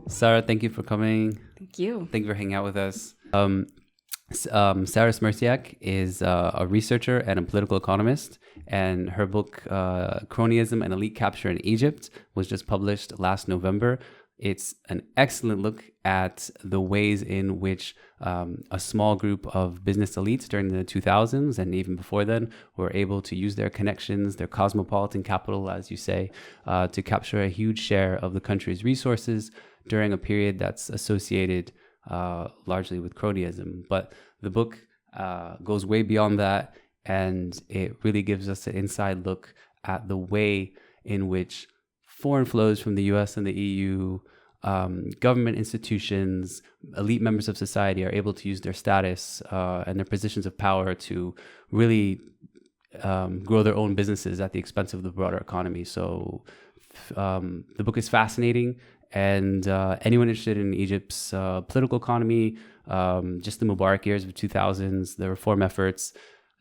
Sarah, thank you for coming. Thank you. Thank you for hanging out with us. Sarah Smierciak is a researcher and a political economist, and her book, Cronyism and Elite Capture in Egypt, was just published last November. It's an excellent look at the ways in which a small group of business elites during the 2000s and even before then were able to use their connections, their cosmopolitan capital, as you say, to capture a huge share of the country's resources during a period that's associated largely with cronyism. But the book goes way beyond that, and it really gives us an inside look at the way in which foreign flows from the US and the EU, government institutions, elite members of society are able to use their status and their positions of power to really grow their own businesses at the expense of the broader economy. So the book is fascinating, and anyone interested in Egypt's political economy, just the Mubarak years of the 2000s, the reform efforts,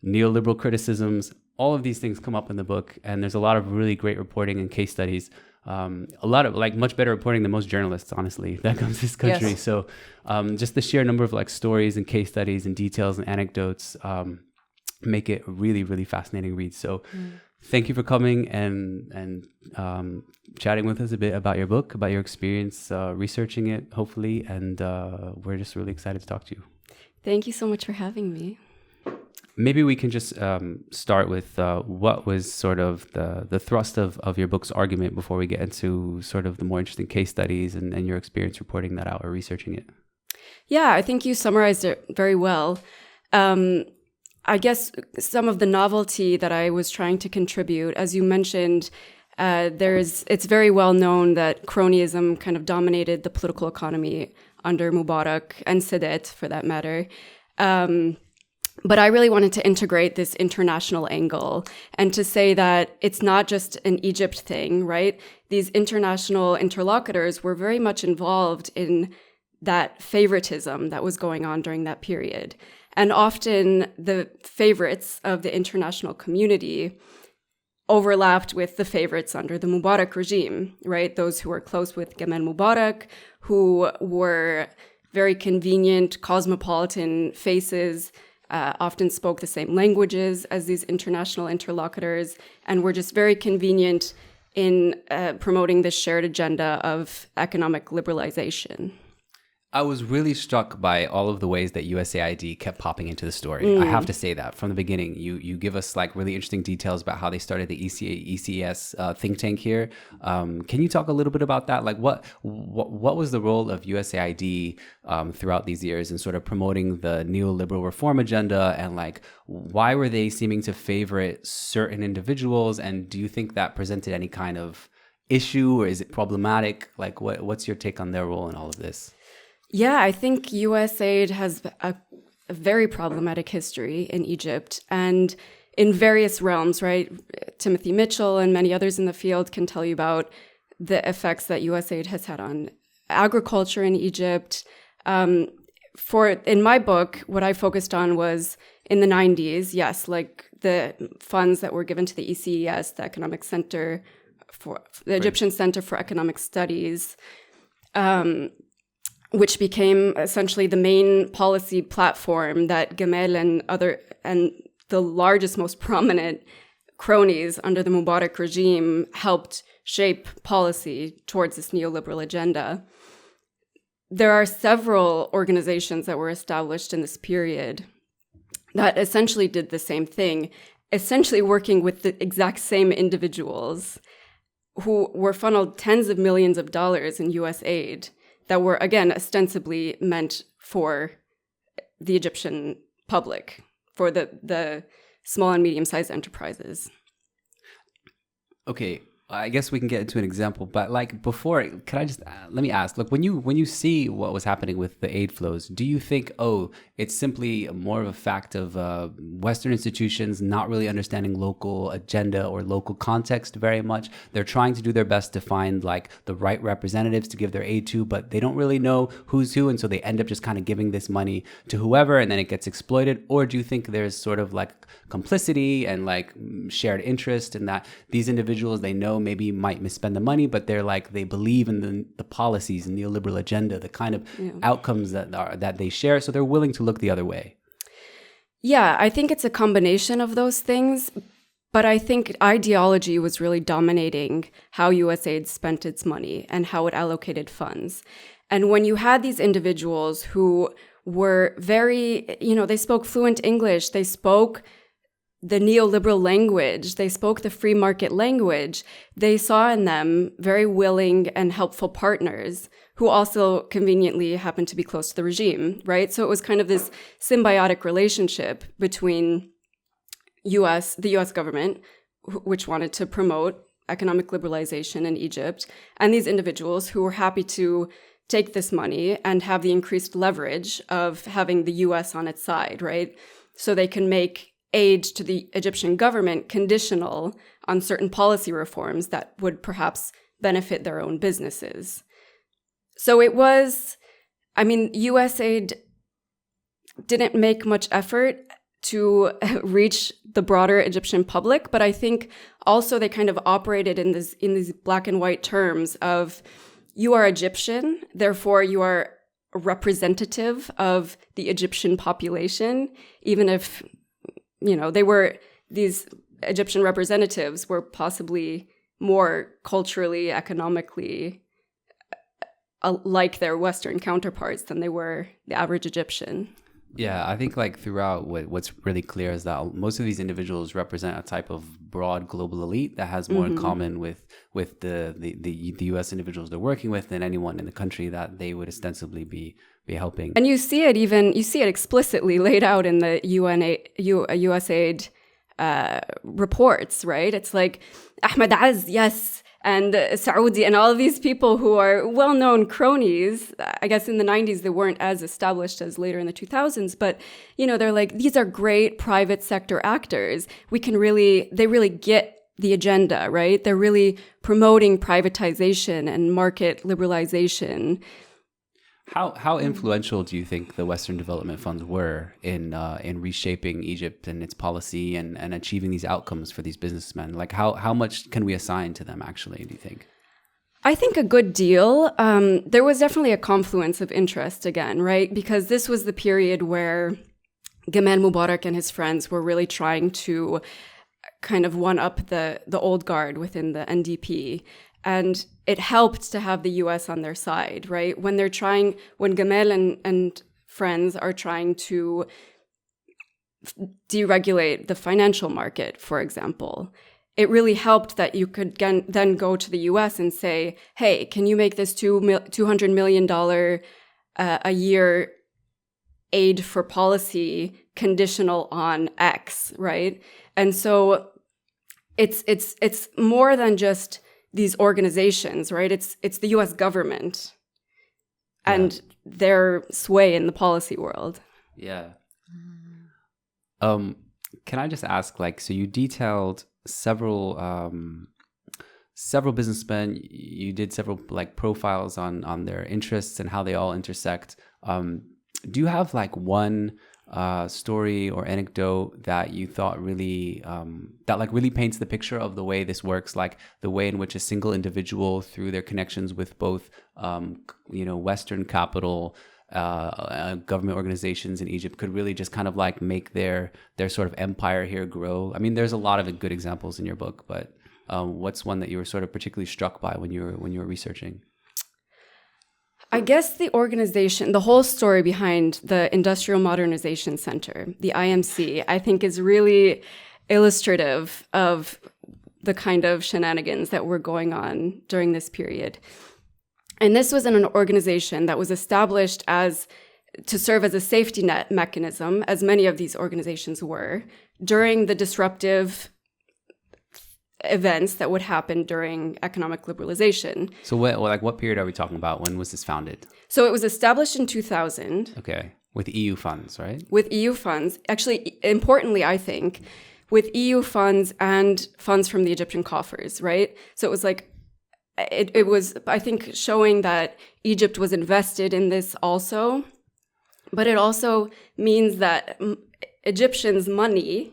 neoliberal criticisms, all of these things come up in the book, and there's a lot of really great reporting and case studies. A lot of much better reporting than most journalists, honestly, that comes to this country. Yes. So just the sheer number of stories and case studies and details and anecdotes make it a really, really fascinating read. So thank you for coming and chatting with us a bit about your book, about your experience researching it, hopefully. And we're just really excited to talk to you. Thank you so much for having me. Maybe we can just start with what was sort of the thrust of your book's argument before we get into sort of the more interesting case studies and your experience reporting that out or researching it. Yeah, I think you summarized it very well. I guess some of the novelty that I was trying to contribute, as you mentioned, it's very well known that cronyism kind of dominated the political economy under Mubarak and Sadat, for that matter. But I really wanted to integrate this international angle and to say that it's not just an Egypt thing, right? These international interlocutors were very much involved in that favoritism that was going on during that period. And often the favorites of the international community overlapped with the favorites under the Mubarak regime, right? Those who were close with Gamal Mubarak, who were very convenient, cosmopolitan faces, often spoke the same languages as these international interlocutors, and were just very convenient in promoting this shared agenda of economic liberalization. I was really struck by all of the ways that USAID kept popping into the story. I have to say that from the beginning. You give us really interesting details about how they started the ECES think tank here. Can you talk a little bit about that? What was the role of USAID throughout these years in sort of promoting the neoliberal reform agenda, and why were they seeming to favorite certain individuals? And do you think that presented any kind of issue, or is it problematic? What's your take on their role in all of this? Yeah, I think USAID has a very problematic history in Egypt and in various realms, right? Timothy Mitchell and many others in the field can tell you about the effects that USAID has had on agriculture in Egypt. In my book, what I focused on was in the 90s, yes, the funds that were given to the ECES, the Economic Center for the Egyptian Center for Economic Studies, which became essentially the main policy platform that Gamal and the largest, most prominent cronies under the Mubarak regime helped shape policy towards this neoliberal agenda. There are several organizations that were established in this period that essentially did the same thing, essentially working with the exact same individuals who were funneled tens of millions of dollars in US aid that were, again, ostensibly meant for the Egyptian public, for the small and medium-sized enterprises. Okay, I guess we can get into an example, but before, can I just let me ask? When you see what was happening with the aid flows, do you think, it's simply more of a fact of Western institutions not really understanding local agenda or local context very much? They're trying to do their best to find the right representatives to give their aid to, but they don't really know who's who, and so they end up just kind of giving this money to whoever, and then it gets exploited? Or do you think there's sort of complicity and shared interest in that these individuals, they know maybe might misspend the money, but they're like, they believe in the policies and neoliberal agenda, the kind of outcomes that they share. So they're willing to look the other way. Yeah, I think it's a combination of those things. But I think ideology was really dominating how USAID spent its money and how it allocated funds. And when you had these individuals who were very, they spoke fluent English, they spoke the neoliberal language, they spoke the free market language, they saw in them very willing and helpful partners who also conveniently happened to be close to the regime, right? So it was kind of this symbiotic relationship between the US government, which wanted to promote economic liberalization in Egypt, and these individuals who were happy to take this money and have the increased leverage of having the US on its side, right? So they can make aid to the Egyptian government conditional on certain policy reforms that would perhaps benefit their own businesses. So it was, USAID didn't make much effort to reach the broader Egyptian public, but I think also they kind of operated in these black and white terms of, you are Egyptian, therefore you are a representative of the Egyptian population, even if, these Egyptian representatives were possibly more culturally, economically like their Western counterparts than they were the average Egyptian. Yeah, I think like throughout what's really clear is that most of these individuals represent a type of broad global elite that has more in common with the US individuals they're working with than anyone in the country that they would ostensibly be helping. And you see it explicitly laid out in the USAID reports, right? It's like Ahmed Az, yes, and Saudi and all of these people who are well-known cronies. I guess in the 90s, they weren't as established as later in the 2000s, but, they're like, these are great private sector actors. They really get the agenda, right? They're really promoting privatization and market liberalization. How influential do you think the Western development funds were in reshaping Egypt and its policy and achieving these outcomes for these businessmen? Like how much can we assign to them actually, do you think? I think a good deal. There was definitely a confluence of interest again, right? Because this was the period where Gamal Mubarak and his friends were really trying to kind of one up the old guard within the NDP. And it helped to have the US on their side, right? When Gamal and friends are trying to deregulate the financial market, for example, it really helped that you could then go to the US and say, hey, can you make this $200 million a year aid for policy conditional on X, right? And so it's more than just these organizations, right? It's the US government and their sway in the policy world. Yeah. Can I just ask, so you detailed several businessmen, you did several profiles on their interests and how they all intersect. Do you have one story or anecdote that you thought really really paints the picture of the way this works, like the way in which a single individual, through their connections with both Western capital, government organizations in Egypt, could really just kind of make their sort of empire here grow? I mean, there's a lot of good examples in your book, but what's one that you were sort of particularly struck by when you were researching? I guess the organization, the whole story behind the Industrial Modernization Center, the IMC, I think is really illustrative of the kind of shenanigans that were going on during this period. And this was an organization that was established to serve as a safety net mechanism, as many of these organizations were, during the disruptive events that would happen during economic liberalization. So what period are we talking about? When was this founded? So it was established in 2000. Okay. With EU funds, right? With EU funds. Actually, importantly, I think, with EU funds and funds from the Egyptian coffers, right? So it was it was, I think, showing that Egypt was invested in this also. But it also means that Egyptians' money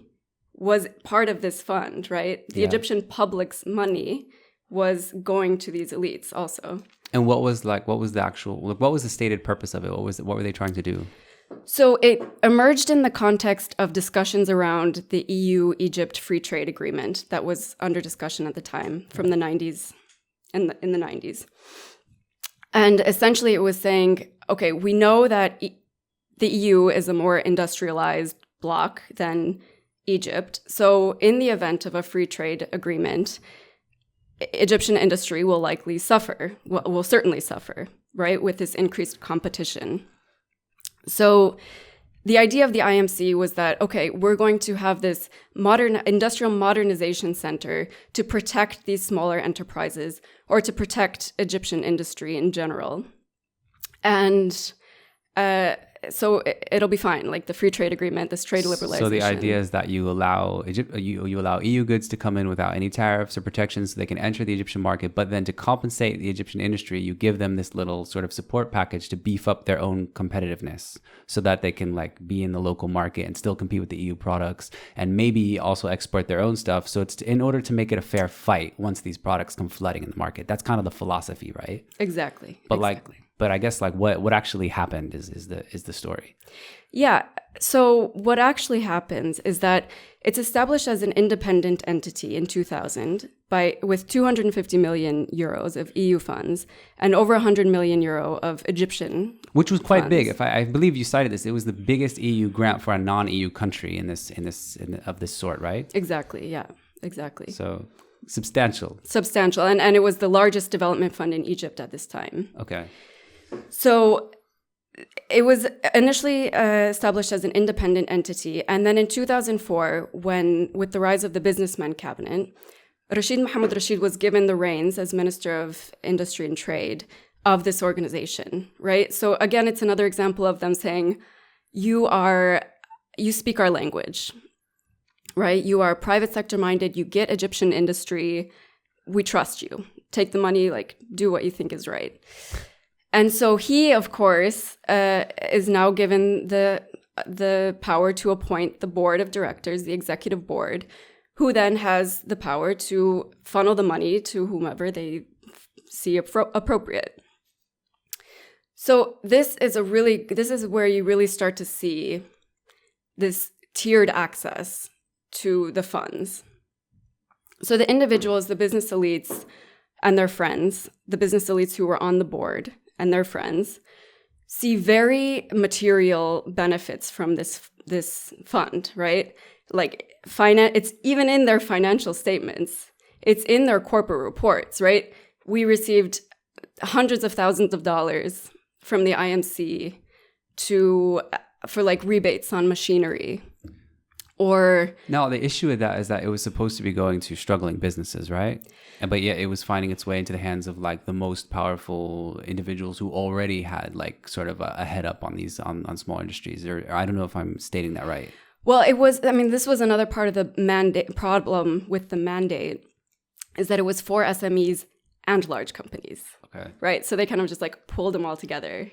was part of this fund, right? The Egyptian public's money was going to these elites also. And what was the stated purpose of it? What were they trying to do? So it emerged in the context of discussions around the EU-Egypt free trade agreement that was under discussion at the time from the 90s, in the 90s. And essentially it was saying, okay, we know that the EU is a more industrialized bloc than Egypt. So in the event of a free trade agreement, Egyptian industry will likely suffer, will certainly suffer, right, with this increased competition. So the idea of the IMC was that, okay, we're going to have this modern industrial modernization center to protect these smaller enterprises or to protect Egyptian industry in general. And so it'll be fine, like the free trade agreement, this trade liberalization. So the idea is that you allow you allow EU goods to come in without any tariffs or protections so they can enter the Egyptian market, but then to compensate the Egyptian industry, you give them this little sort of support package to beef up their own competitiveness so that they can like be in the local market and still compete with the EU products and maybe also export their own stuff. So it's in order to make it a fair fight once these products come flooding in the market. That's kind of the philosophy, right? Exactly. But I guess like what actually happened is the story. Yeah. So what actually happens is that it's established as an independent entity in 2000 with 250 million euros of EU funds and over 100 million euro of Egyptian which was quite funds. big. If I believe you cited this, it was the biggest EU grant for a non-EU country of this sort, right? Exactly. Yeah. Exactly. So substantial, and it was the largest development fund in Egypt at this time. Okay. So it was initially established as an independent entity. And then in 2004, with the rise of the Businessmen Cabinet, Mohammed Rashid was given the reins as Minister of Industry and Trade of this organization, right? So again, it's another example of them saying, you speak our language, right? You are private sector minded. You get Egyptian industry. We trust you. Take the money, like do what you think is right. And so he, of course, is now given the power to appoint the board of directors, the executive board, who then has the power to funnel the money to whomever they see appropriate. So this is where you really start to see this tiered access to the funds. So the individuals, the business elites and their friends, the business elites who were on the board and their friends, see very material benefits from this fund, right? Like it's even in their financial statements. It's in their corporate reports, right? We received hundreds of thousands of dollars from the IMC for like rebates on machinery. No, the issue with that is that it was supposed to be going to struggling businesses, right? But yet it was finding its way into the hands of like the most powerful individuals who already had like sort of a head up on these on small industries. Or I don't know if I'm stating that right. Well, this was another part of the problem with the mandate, is that it was for SMEs and large companies. Okay. Right? So they kind of just like pulled them all together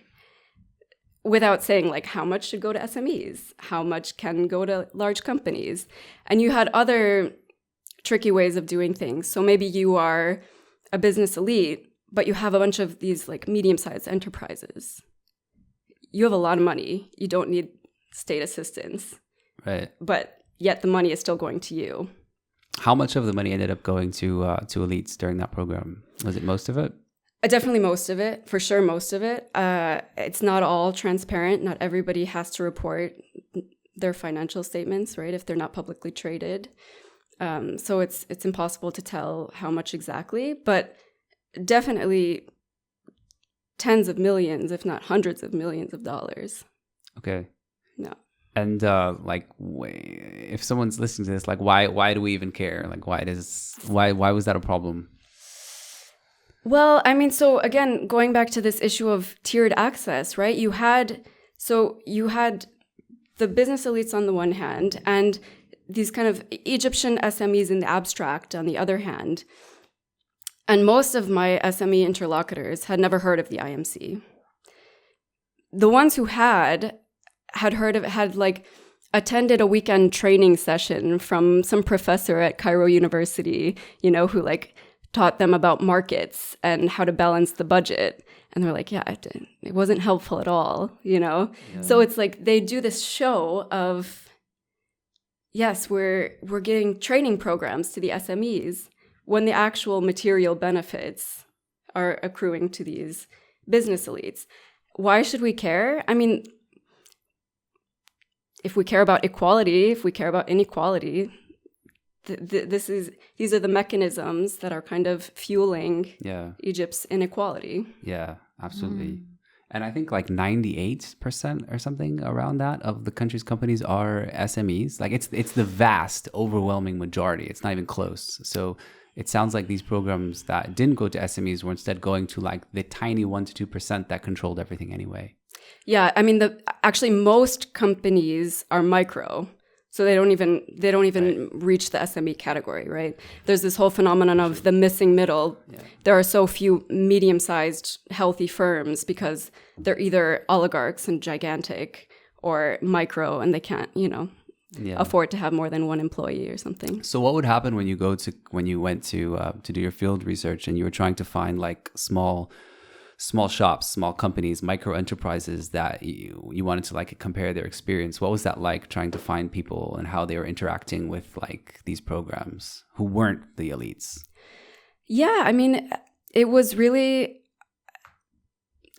without saying like how much should go to SMEs, how much can go to large companies. And you had other tricky ways of doing things. So maybe you are a business elite, but you have a bunch of these like medium-sized enterprises. You have a lot of money. You don't need state assistance. Right. But yet the money is still going to you. How much of the money ended up going to elites during that program? Was it most of it? Definitely most of it, for sure, most of it. It's not all transparent. Not everybody has to report their financial statements, right, if they're not publicly traded. So it's impossible to tell how much exactly, but definitely tens of millions, if not hundreds of millions of dollars. Okay. No. And if someone's listening to this, like, why do we even care? Like, why was that a problem? Well, I mean, so again, going back to this issue of tiered access, right? You had the business elites on the one hand, and these kind of Egyptian SMEs in the abstract on the other hand. And most of my SME interlocutors had never heard of the IMC. The ones who had heard of it, had like attended a weekend training session from some professor at Cairo University, who like taught them about markets and how to balance the budget. And they're like, yeah, it wasn't helpful at all, you know? Yeah. So it's like they do this show of, yes, we're getting training programs to the SMEs when the actual material benefits are accruing to these business elites. Why should we care? I mean, if we care about equality, if we care about inequality, these are the mechanisms that are kind of fueling Egypt's inequality. Yeah, absolutely. And I think like 98% or something around that of the country's companies are SMEs. Like it's the vast, overwhelming majority. It's not even close. So it sounds like these programs that didn't go to SMEs were instead going to like the tiny 1% to 2% that controlled everything anyway. Yeah, I mean, actually most companies are micro. So they don't even reach the SME category, right? There's this whole phenomenon of the missing middle. Yeah. There are so few medium-sized, healthy firms because they're either oligarchs and gigantic or micro, and they can't, afford to have more than one employee or something. So what would happen when you went to do your field research and you were trying to find like small shops, small companies, micro enterprises that you wanted to like compare their experience? What was that like, trying to find people and how they were interacting with like these programs who weren't the elites? Yeah, I mean, it was really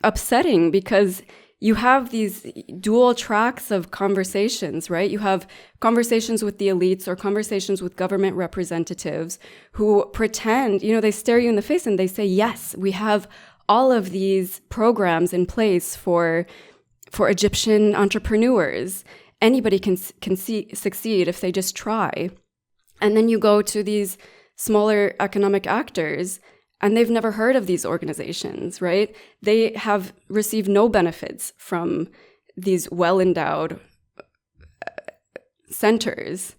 upsetting because you have these dual tracks of conversations, right? You have conversations with the elites or conversations with government representatives who pretend, they stare you in the face and they say, yes, we have all of these programs in place for Egyptian entrepreneurs. Anybody can succeed if they just try. And then you go to these smaller economic actors, and they've never heard of these organizations, right? They have received no benefits from these well-endowed centers.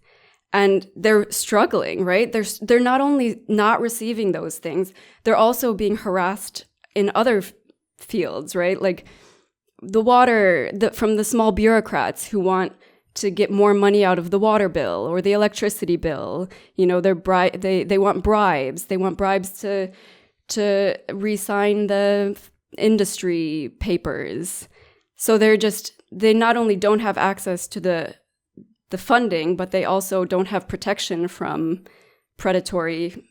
And they're struggling, right? They're not only not receiving those things, they're also being harassed in other fields, right? Like the water, from the small bureaucrats who want to get more money out of the water bill or the electricity bill. They want bribes. They want bribes to re-sign the industry papers. So they not only don't have access to the funding, but they also don't have protection from predatory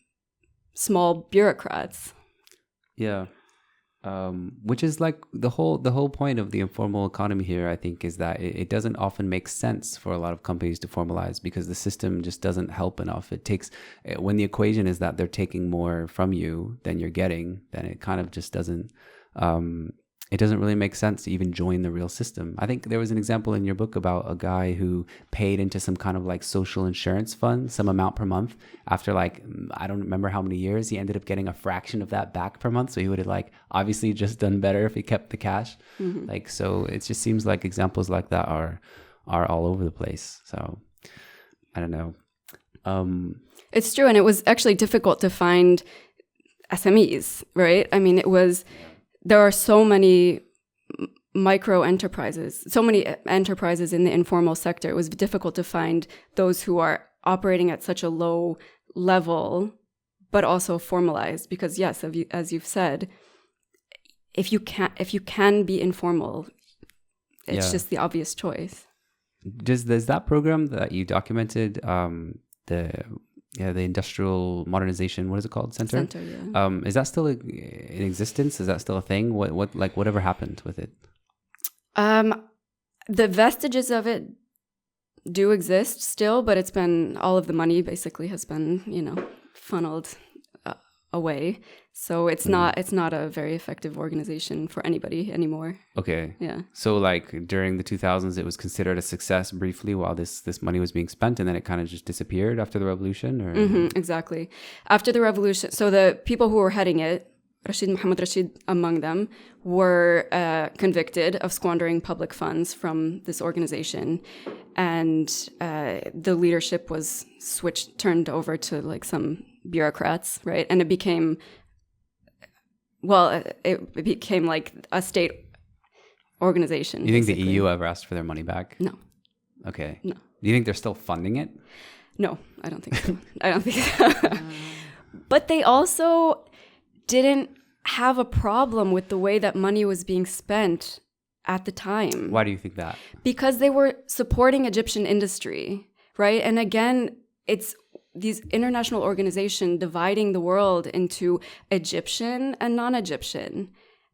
small bureaucrats. Yeah. Which is like the whole point of the informal economy here, I think, is that it doesn't often make sense for a lot of companies to formalize because the system just doesn't help enough. It takes, when the equation is that they're taking more from you than you're getting, then it kind of just doesn't, it doesn't really make sense to even join the real system. I think there was an example in your book about a guy who paid into some kind of like social insurance fund, some amount per month. After like, I don't remember how many years, he ended up getting a fraction of that back per month. So he would have like obviously just done better if he kept the cash. Mm-hmm. Like, so it just seems like examples like that are all over the place. So I don't know. It's true. And it was actually difficult to find SMEs, right? I mean, there are so many micro enterprises, so many enterprises in the informal sector. It was difficult to find those who are operating at such a low level, but also formalized. Because yes, as you've said, if you can be informal, it's just the obvious choice. Does that program that you documented, the Industrial Modernization, what is it called? Center, yeah. Is that still in existence? Is that still a thing? Whatever happened with it? The vestiges of it do exist still, but it's been, all of the money basically has been, funneled away. So it's not a very effective organization for anybody anymore. Okay. Yeah. So like during the 2000s, it was considered a success briefly while this money was being spent, and then it kind of just disappeared after the revolution? Or? Mm-hmm, exactly. After the revolution, so the people who were heading it, Mohammed Rashid among them, were convicted of squandering public funds from this organization. And the leadership was turned over to like some bureaucrats, right? And it became like a state organization. You think basically. The EU ever asked for their money back? No. Okay. No. Do you think they're still funding it? No, I don't think so. I don't think so. But they also didn't have a problem with the way that money was being spent at the time. Why do you think that? Because they were supporting Egyptian industry, right? And again, it's these international organizations dividing the world into Egyptian and non-Egyptian,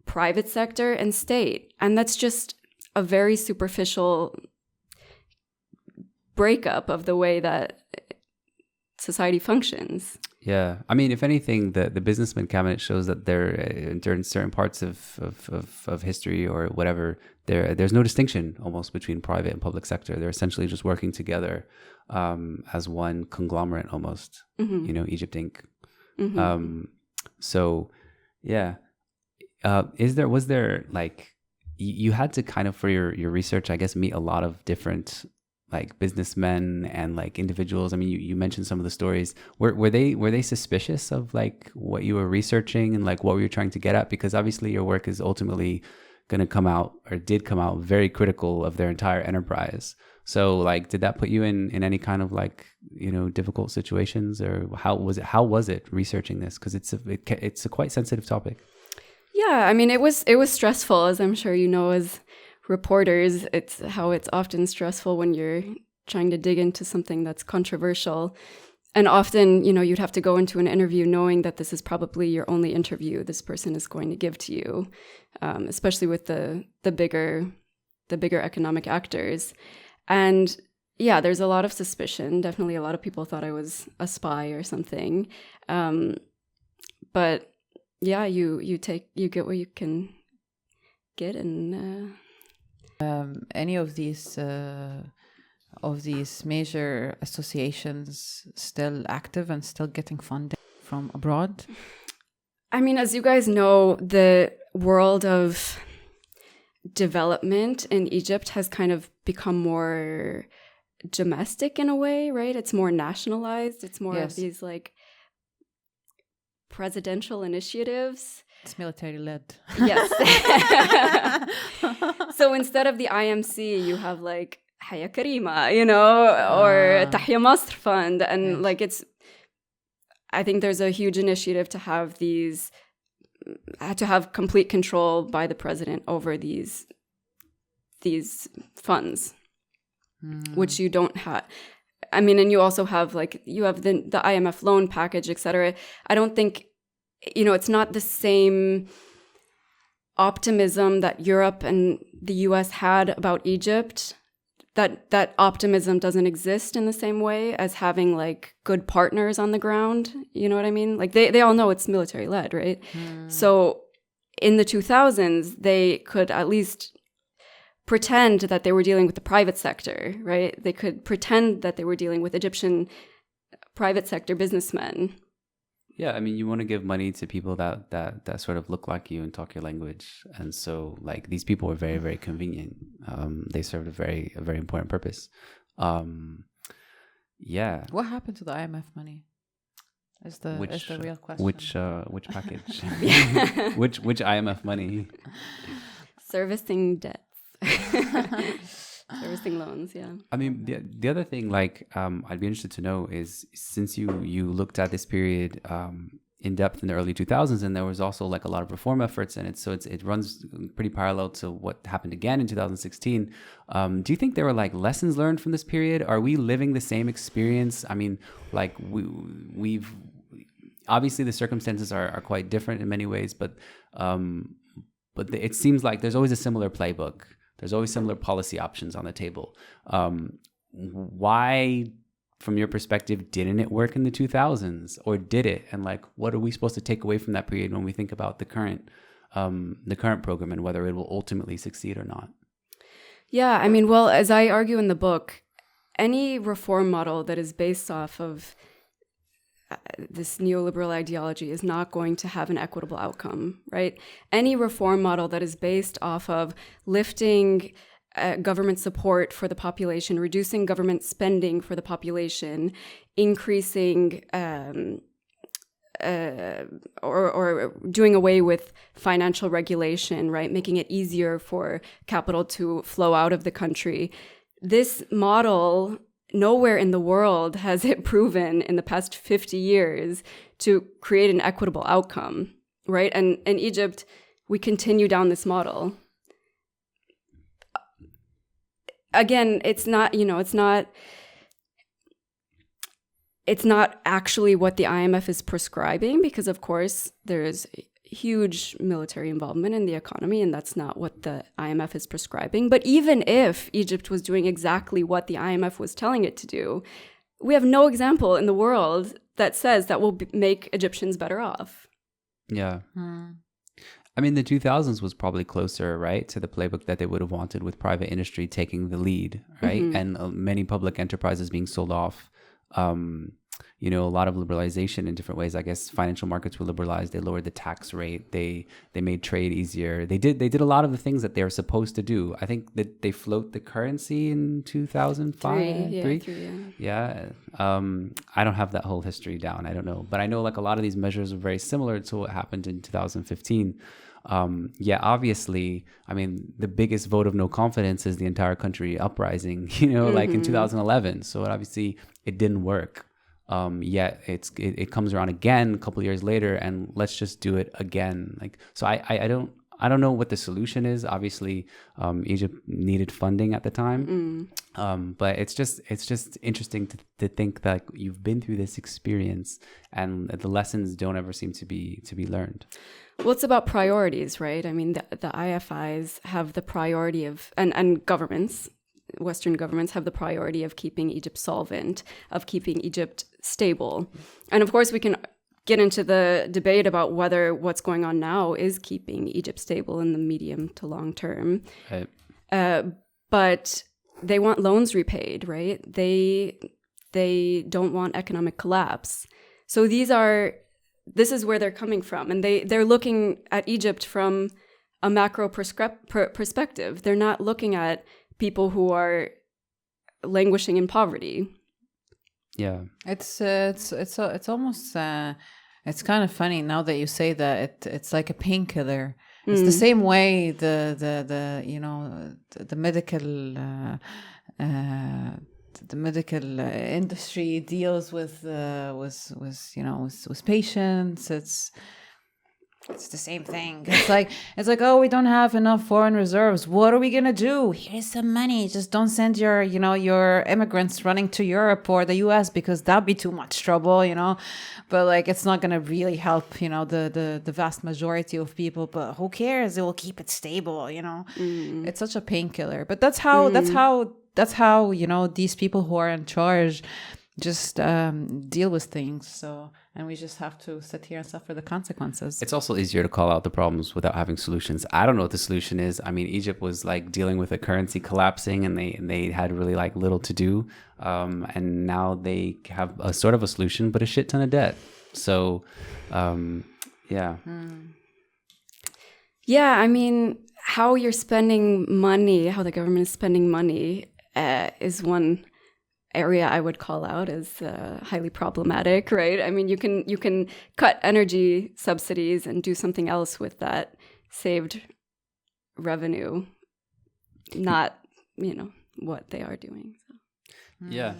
private sector and state. And that's just a very superficial breakup of the way that society functions. Yeah, I mean, if anything, the Businessmen Cabinet shows that during certain parts of history or whatever, there's no distinction almost between private and public sector. They're essentially just working together as one conglomerate almost. Egypt Inc. So, yeah, was there like you had to kind of for your research, I guess, meet a lot of different like businessmen and like individuals. I mean, you mentioned some of the stories. Were they suspicious of like what you were researching and like what were you trying to get at? Because obviously your work is ultimately going to come out, or did come out, very critical of their entire enterprise. So like, did that put you in any kind of like, difficult situations, or how was it researching this? Because it's a quite sensitive topic. Yeah, I mean, it was stressful, as I'm sure you know, as reporters. It's often stressful when you're trying to dig into something that's controversial. And often, you'd have to go into an interview knowing that this is probably your only interview this person is going to give to you, especially with the bigger economic actors. And yeah, there's a lot of suspicion. Definitely a lot of people thought I was a spy or something. But yeah, you get what you can get. And any of these major associations still active and still getting funding from abroad? I mean, as you guys know, the world of development in Egypt has kind of become more domestic in a way, right? It's more nationalized. It's more of these like presidential initiatives. It's military led. Yes. So instead of the IMC, you have like Haya Karima, or Tahya Masr Fund. And like I think there's a huge initiative to have complete control by the president over these funds, which you don't have. I mean, and you also have you have the IMF loan package, et cetera. I don't think, it's not the same optimism that Europe and the US had about Egypt. That optimism doesn't exist in the same way as having like good partners on the ground. You know what I mean? Like they all know it's military led, right? So in the 2000s, they could at least pretend that they were dealing with the private sector, right? They could pretend that they were dealing with Egyptian private sector businessmen. Yeah, I mean, you want to give money to people that sort of look like you and talk your language, and so like these people were very, very convenient. They served a very important purpose. Yeah. What happened to the IMF money? Is the real question. Which package? which IMF money? Servicing debts. Servicing loans, yeah. I mean, the other thing, like, I'd be interested to know is, since you looked at this period in depth in the early 2000s, and there was also like a lot of reform efforts in it, so it runs pretty parallel to what happened again in 2016. Do you think there were like lessons learned from this period? Are we living the same experience? I mean, like we've obviously the circumstances are quite different in many ways, but it seems like there's always a similar playbook. There's always similar policy options on the table. Why, from your perspective, didn't it work in the 2000s, or did it? And like, what are we supposed to take away from that period when we think about the current program and whether it will ultimately succeed or not? Yeah, I mean, well, as I argue in the book, any reform model that is based off of this neoliberal ideology is not going to have an equitable outcome, right? Any reform model that is based off of lifting government support for the population, reducing government spending for the population, increasing or doing away with financial regulation, right? Making it easier for capital to flow out of the country. This model nowhere in the world has it proven in the past 50 years to create an equitable outcome, right? And in Egypt, we continue down this model. Again, it's not actually what the IMF is prescribing, because of course there is huge military involvement in the economy, and that's not what the IMF is prescribing. But even if Egypt was doing exactly what the IMF was telling it to do, we have no example in the world that says that will make Egyptians better off. Yeah. I mean, the 2000s was probably closer, right, to the playbook that they would have wanted, with private industry taking the lead, right? And many public enterprises being sold off. A lot of liberalization in different ways. I guess financial markets were liberalized. They lowered the tax rate. They made trade easier. They did a lot of the things that they were supposed to do. I think that they float the currency in 2005. Yeah. I don't have that whole history down. I don't know, but I know like a lot of these measures are very similar to what happened in 2015. Obviously, I mean, the biggest vote of no confidence is the entire country uprising, like in 2011. So obviously it didn't work. Yet it comes around again a couple of years later, and let's just do it again. Like, so I don't know what the solution is. Obviously, Egypt needed funding at the time. But it's just interesting to think that you've been through this experience and the lessons don't ever seem to be learned. Well, it's about priorities, right? I mean, the IFIs have the priority of, and governments, Western governments have the priority of keeping Egypt solvent, of keeping Egypt stable. And of course, we can get into the debate about whether what's going on now is keeping Egypt stable in the medium to long term. Right. But they want loans repaid, right? They don't want economic collapse. So this is where they're coming from. And they're looking at Egypt from a macro perspective. They're not looking at people who are languishing in poverty. Yeah. It's almost it's kind of funny now that you say that it's like a painkiller. It's the same way the medical industry deals with patients. It's the same thing. It's like, oh, we don't have enough foreign reserves. What are we gonna do? Here's some money. Just don't send your immigrants running to Europe or the US, because that'd be too much trouble, But like, it's not gonna really help, the vast majority of people. But who cares? It will keep it stable, It's such a painkiller. But that's how these people who are in charge just deal with things. So, and we just have to sit here and suffer the consequences. It's also easier to call out the problems without having solutions. I don't know what the solution is. I mean, Egypt was like dealing with a currency collapsing, and they had really like little to do. And now they have a sort of a solution, but a shit ton of debt. So, yeah. Yeah, I mean, how you're spending money, how the government is spending money is one area I would call out as highly problematic, right? I mean, you can cut energy subsidies and do something else with that saved revenue, not, what they are doing. So. Yeah.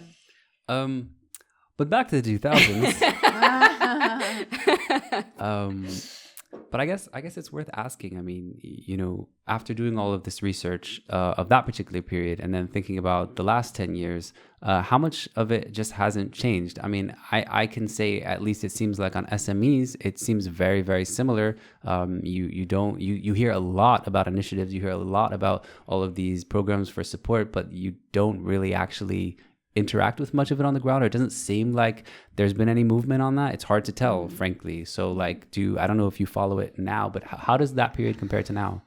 But back to the 2000s. But I guess it's worth asking. I mean, after doing all of this research of that particular period, and then thinking about the last 10 years, how much of it just hasn't changed? I mean, I can say at least it seems like on SMEs, it seems very, very similar. You hear a lot about initiatives, you hear a lot about all of these programs for support, but you don't really actually interact with much of it on the ground, or it doesn't seem like there's been any movement on that. It's hard to tell, frankly. So like, I don't know if you follow it now, but how does that period compare to now?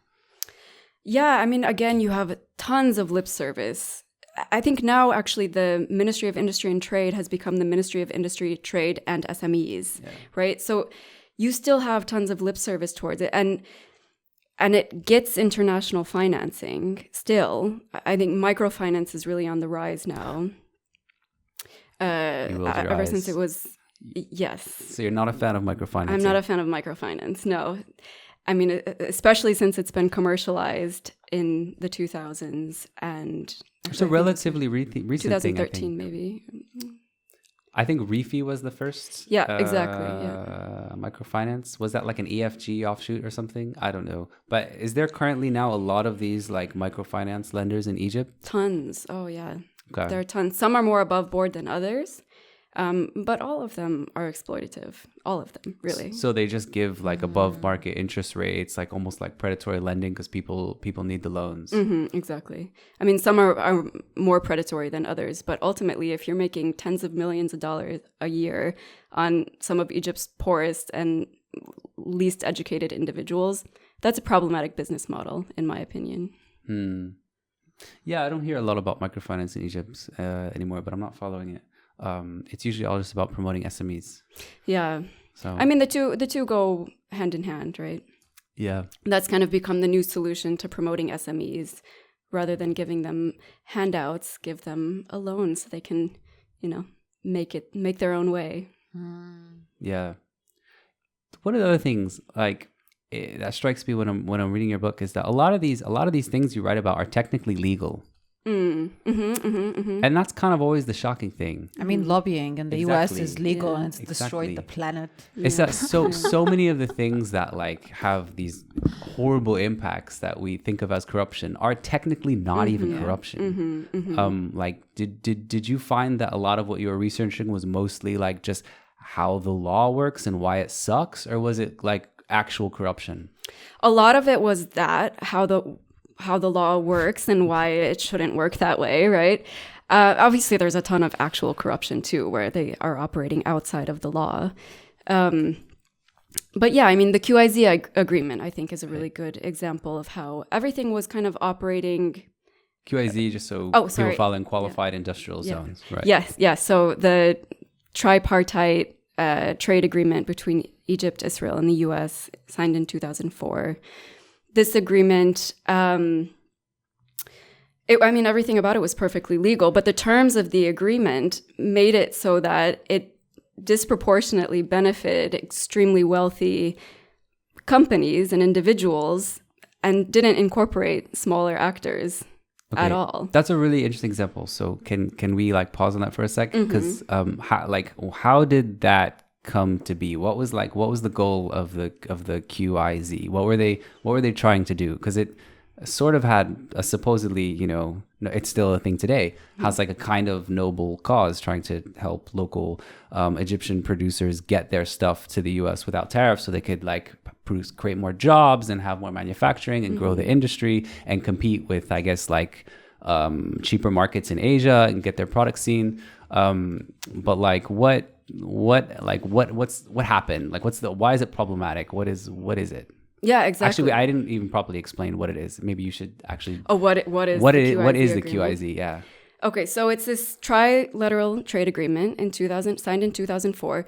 Yeah, I mean, again, you have tons of lip service. I think now actually the Ministry of Industry and Trade has become the Ministry of Industry, Trade and SMEs, right? So you still have tons of lip service towards it, and it gets international financing still. I think microfinance is really on the rise now. Ever since it was, yes. So you're not a fan of microfinance? I'm not a fan of microfinance, no. I mean, especially since it's been commercialized in the 2000s and It's a relatively recent 2013 thing, I think. maybe. I think REFI was the first. Yeah, exactly. Yeah. Microfinance. Was that like an EFG offshoot or something? I don't know. But is there currently now a lot of these like microfinance lenders in Egypt? Tons. Oh, yeah. Okay. There are tons. Some are more above board than others, but all of them are exploitative. All of them, really. So they just give like above market interest rates, like almost like predatory lending because people need the loans. Exactly. I mean, some are more predatory than others, but ultimately, if you're making tens of millions of dollars a year on some of Egypt's poorest and least educated individuals, that's a problematic business model, in my opinion. Yeah, I don't hear a lot about microfinance in Egypt anymore, but I'm not following it. It's usually all just about promoting SMEs. Yeah. So I mean, the two go hand in hand, right? yeah. That's kind of become the new solution to promoting SMEs. Rather than giving them handouts, give them a loan so they can, make their own way. Yeah. One of the other things that strikes me when I'm reading your book is that a lot of these things you write about are technically legal. And that's kind of always the shocking thing. I mean, lobbying in the US is legal and it's destroyed the planet. It's that so many of the things that like have these horrible impacts that we think of as corruption are technically not even corruption. Like did you find that a lot of what you were researching was mostly like just how the law works and why it sucks, or was it like actual corruption? A lot of it was that how the law works and why it shouldn't work that way, right? Obviously, there's a ton of actual corruption too, where they are operating outside of the law. But yeah, I mean, the QIZ agreement, I think, is a really good example of how everything was kind of operating. QIZ, just so people follow in qualified industrial zones, right? Yes. So the tripartite trade agreement between Egypt, Israel, and the U.S. signed in 2004. This agreement, everything about it was perfectly legal, but the terms of the agreement made it so that it disproportionately benefited extremely wealthy companies and individuals and didn't incorporate smaller actors at all. That's a really interesting example. So can we like pause on that for a sec? Because how did that come to be? What was the goal of the QIZ? What were they trying to do? Because it sort of had a supposedly, it's still a thing today, has like a kind of noble cause, trying to help local Egyptian producers get their stuff to the US without tariffs, so they could like create more jobs and have more manufacturing and grow the industry and compete with, I guess, like cheaper markets in Asia and get their products seen. But like what happened? Like why is it problematic? What is it? Yeah, exactly. Actually, I didn't even properly explain what it is. Maybe you should actually. Oh, what is the QIZ? Yeah. Okay, so it's this trilateral trade agreement signed in 2004.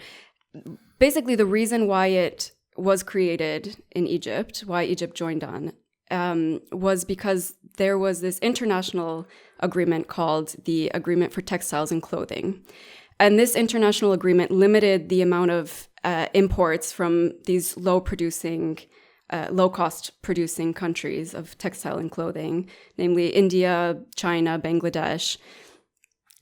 Basically, the reason why it was created in Egypt, why Egypt joined on, was because there was this international agreement called the Agreement for Textiles and Clothing. And this international agreement limited the amount of imports from these low-cost producing countries of textile and clothing, namely India, China, Bangladesh,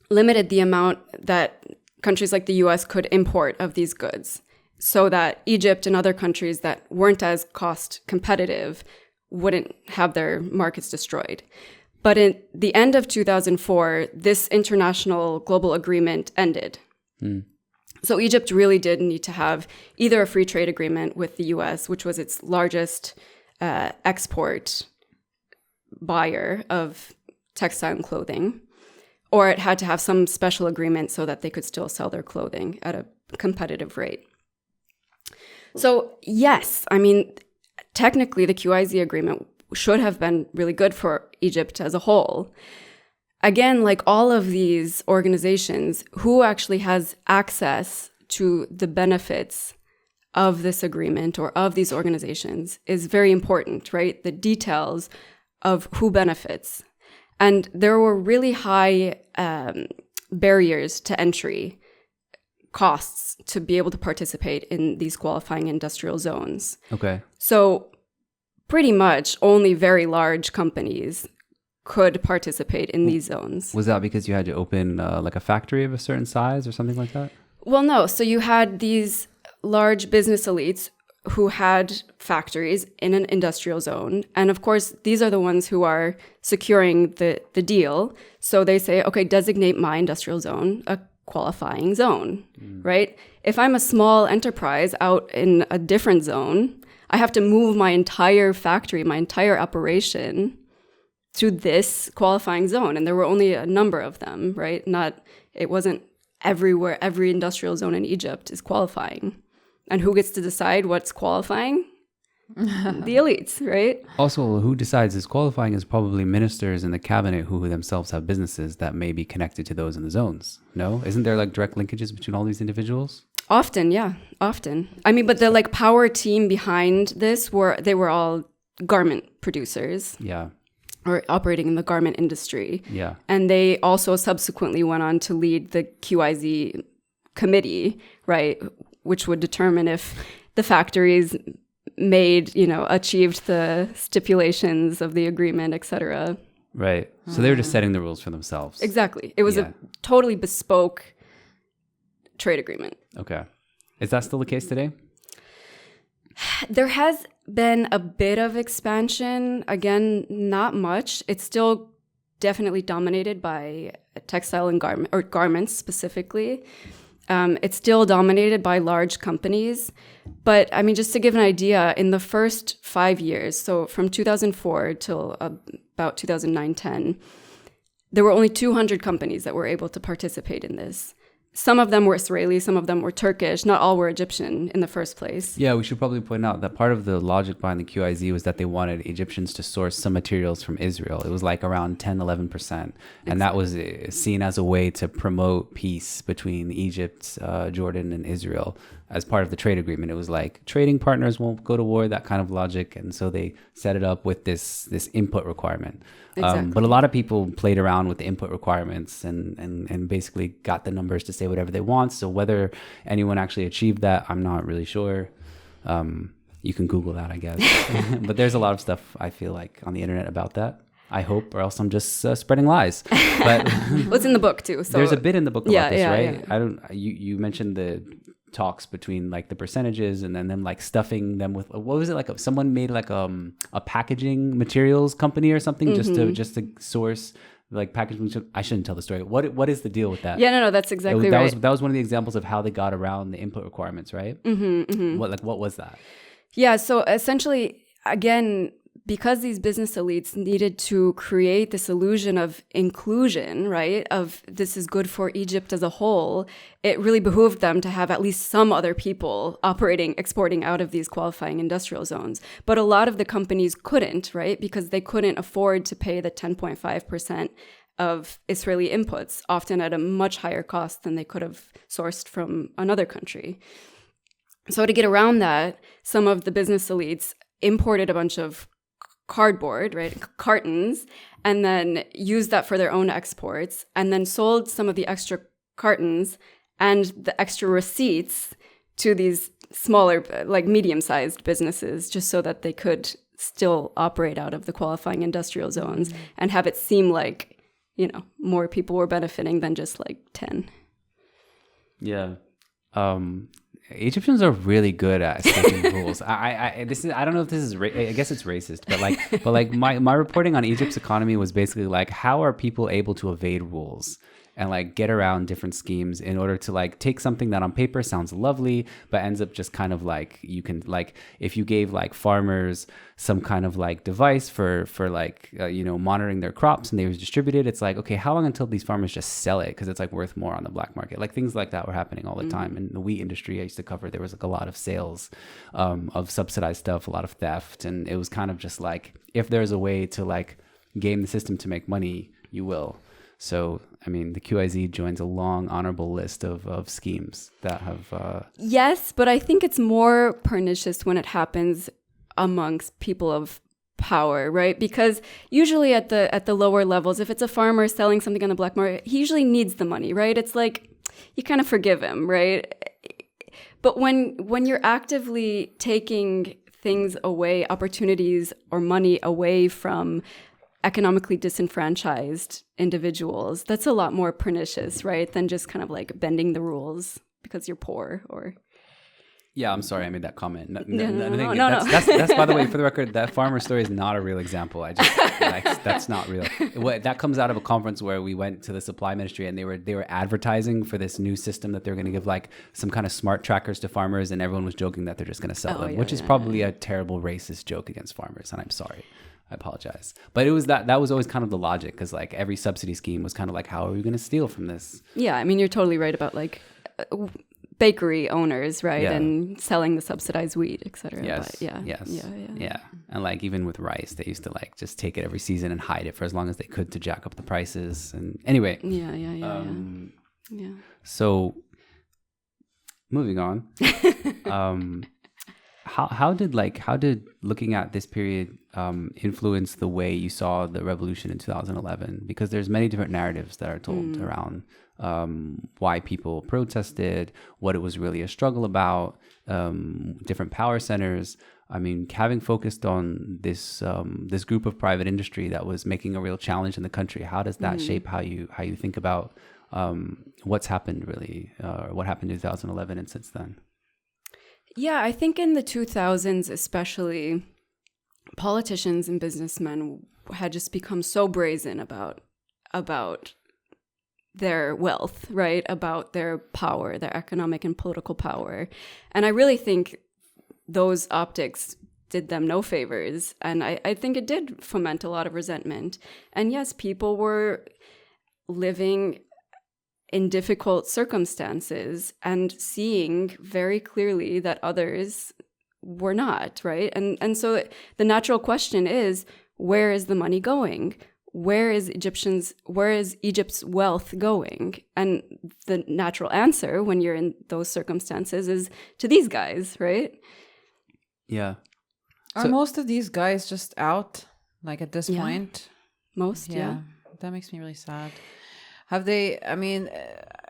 limited the amount that countries like the US could import of these goods, so that Egypt and other countries that weren't as cost competitive wouldn't have their markets destroyed. But in the end of 2004, this international global agreement ended. So Egypt really did need to have either a free trade agreement with the US, which was its largest export buyer of textile and clothing, or it had to have some special agreement so that they could still sell their clothing at a competitive rate. So yes, I mean, technically the QIZ agreement should have been really good for Egypt as a whole. Again, like all of these organizations, who actually has access to the benefits of this agreement or of these organizations is very important, right? The details of who benefits. And there were really high barriers to entry, costs to be able to participate in these qualifying industrial zones. Okay. So pretty much only very large companies could participate in these zones. Was that because you had to open like a factory of a certain size or something like that? Well, no. So you had these large business elites who had factories in an industrial zone. And of course, these are the ones who are securing the deal. So they say, okay, designate my industrial zone a qualifying zone, right? If I'm a small enterprise out in a different zone, I have to move my entire factory, my entire operation to this qualifying zone. And there were only a number of them, right? It wasn't everywhere, every industrial zone in Egypt is qualifying. And who gets to decide what's qualifying? The elites, right? Also, who decides is qualifying is probably ministers in the cabinet who themselves have businesses that may be connected to those in the zones. No? Isn't there like direct linkages between all these individuals? Often, yeah, often. I mean, but the like power team behind this they were all garment producers. Yeah. Or operating in the garment industry. Yeah. And they also subsequently went on to lead the QIZ committee, right? Which would determine if the factories achieved the stipulations of the agreement, etc. Right. So they were just setting the rules for themselves. Exactly. It was a totally bespoke trade agreement. Okay. Is that still the case today? There has been a bit of expansion. Again, not much. It's still definitely dominated by textile and garments specifically. It's still dominated by large companies. But I mean, just to give an idea, in the first 5 years, so from 2004 till about 2009-10, there were only 200 companies that were able to participate in this. Some of them were Israeli, some of them were Turkish. Not all were Egyptian in the first place. Yeah, we should probably point out that part of the logic behind the QIZ was that they wanted Egyptians to source some materials from Israel. It was like around 10-11%. And that was seen as a way to promote peace between Egypt, Jordan, and Israel as part of the trade agreement. It was like trading partners won't go to war, that kind of logic. And so they set it up with this input requirement. Exactly. But a lot of people played around with the input requirements and basically got the numbers to say whatever they want. So whether anyone actually achieved that, I'm not really sure. You can Google that, I guess. But there's a lot of stuff, I feel like, on the internet about that. I hope, or else I'm just spreading lies. But It's in the book too. So there's a bit in the book about this, right? Yeah. You mentioned the talks between like the percentages and then them like stuffing them with, what was it, like someone made like a packaging materials company or something just to source like packaging. I shouldn't tell the story. What is the deal with that? Yeah, no, that's exactly right. That was one of the examples of how they got around the input requirements, right? What was that? Yeah, so essentially, again, because these business elites needed to create this illusion of inclusion, right, of this is good for Egypt as a whole, it really behooved them to have at least some other people exporting out of these qualifying industrial zones. But a lot of the companies couldn't, right, because they couldn't afford to pay the 10.5% of Israeli inputs, often at a much higher cost than they could have sourced from another country. So to get around that, some of the business elites imported a bunch of cardboard, right, cartons, and then used that for their own exports, and then sold some of the extra cartons and the extra receipts to these smaller, like medium-sized businesses, just so that they could still operate out of the qualifying industrial zones and have it seem like, more people were benefiting than just like 10. Yeah. Egyptians are really good at escaping rules. I don't know if this is I guess it's racist, but like my reporting on Egypt's economy was basically like, how are people able to evade rules and like get around different schemes in order to like take something that on paper sounds lovely but ends up just kind of like, you can like, if you gave like farmers some kind of like device for like monitoring their crops and they was distributed, it's like, okay, how long until these farmers just sell it because it's like worth more on the black market? Like things like that were happening all the time. In the wheat industry I used to cover, there was like a lot of sales of subsidized stuff, a lot of theft, and it was kind of just like, if there's a way to like game the system to make money, you will. So, I mean, the QIZ joins a long, honorable list of schemes that have... Yes, but I think it's more pernicious when it happens amongst people of power, right? Because usually at the lower levels, if it's a farmer selling something on the black market, he usually needs the money, right? It's like, you kind of forgive him, right? But when you're actively taking things away, opportunities or money away from economically disenfranchised individuals, that's a lot more pernicious, right? Than just kind of like bending the rules because you're poor or... Yeah, I'm sorry I made that comment. No. That's by the way, for the record, that farmer story is not a real example. That's not real. That comes out of a conference where we went to the supply ministry and they were advertising for this new system that they're going to give like some kind of smart trackers to farmers, and everyone was joking that they're just going to sell them, which is probably a terrible racist joke against farmers, and I'm sorry. I apologize. But it was that was always kind of the logic, because like every subsidy scheme was kind of like, how are we going to steal from this? Yeah, I mean, you're totally right about like bakery owners, right? Yeah. And selling the subsidized wheat, etc. Yes. But yeah. And like even with rice, they used to like just take it every season and hide it for as long as they could to jack up the prices. And anyway. Yeah. So moving on. How did looking at this period influence the way you saw the revolution in 2011? Because there's many different narratives that are told around why people protested, what it was really a struggle about, different power centers. I mean, having focused on this this group of private industry that was making a real challenge in the country, how does that shape how you think about what's happened really, or what happened in 2011 and since then? Yeah, I think in the 2000s especially, politicians and businessmen had just become so brazen about their wealth, right? About their power, their economic and political power. And I really think those optics did them no favors. And I think it did foment a lot of resentment. And yes, people were living in difficult circumstances and seeing very clearly that others were not, right? And so the natural question is, where is the money going? Where is Egypt's wealth going? And the natural answer when you're in those circumstances is to these guys, right? Yeah. Are most of these guys just out, like at this point? Most, yeah. That makes me really sad. Have they? I mean,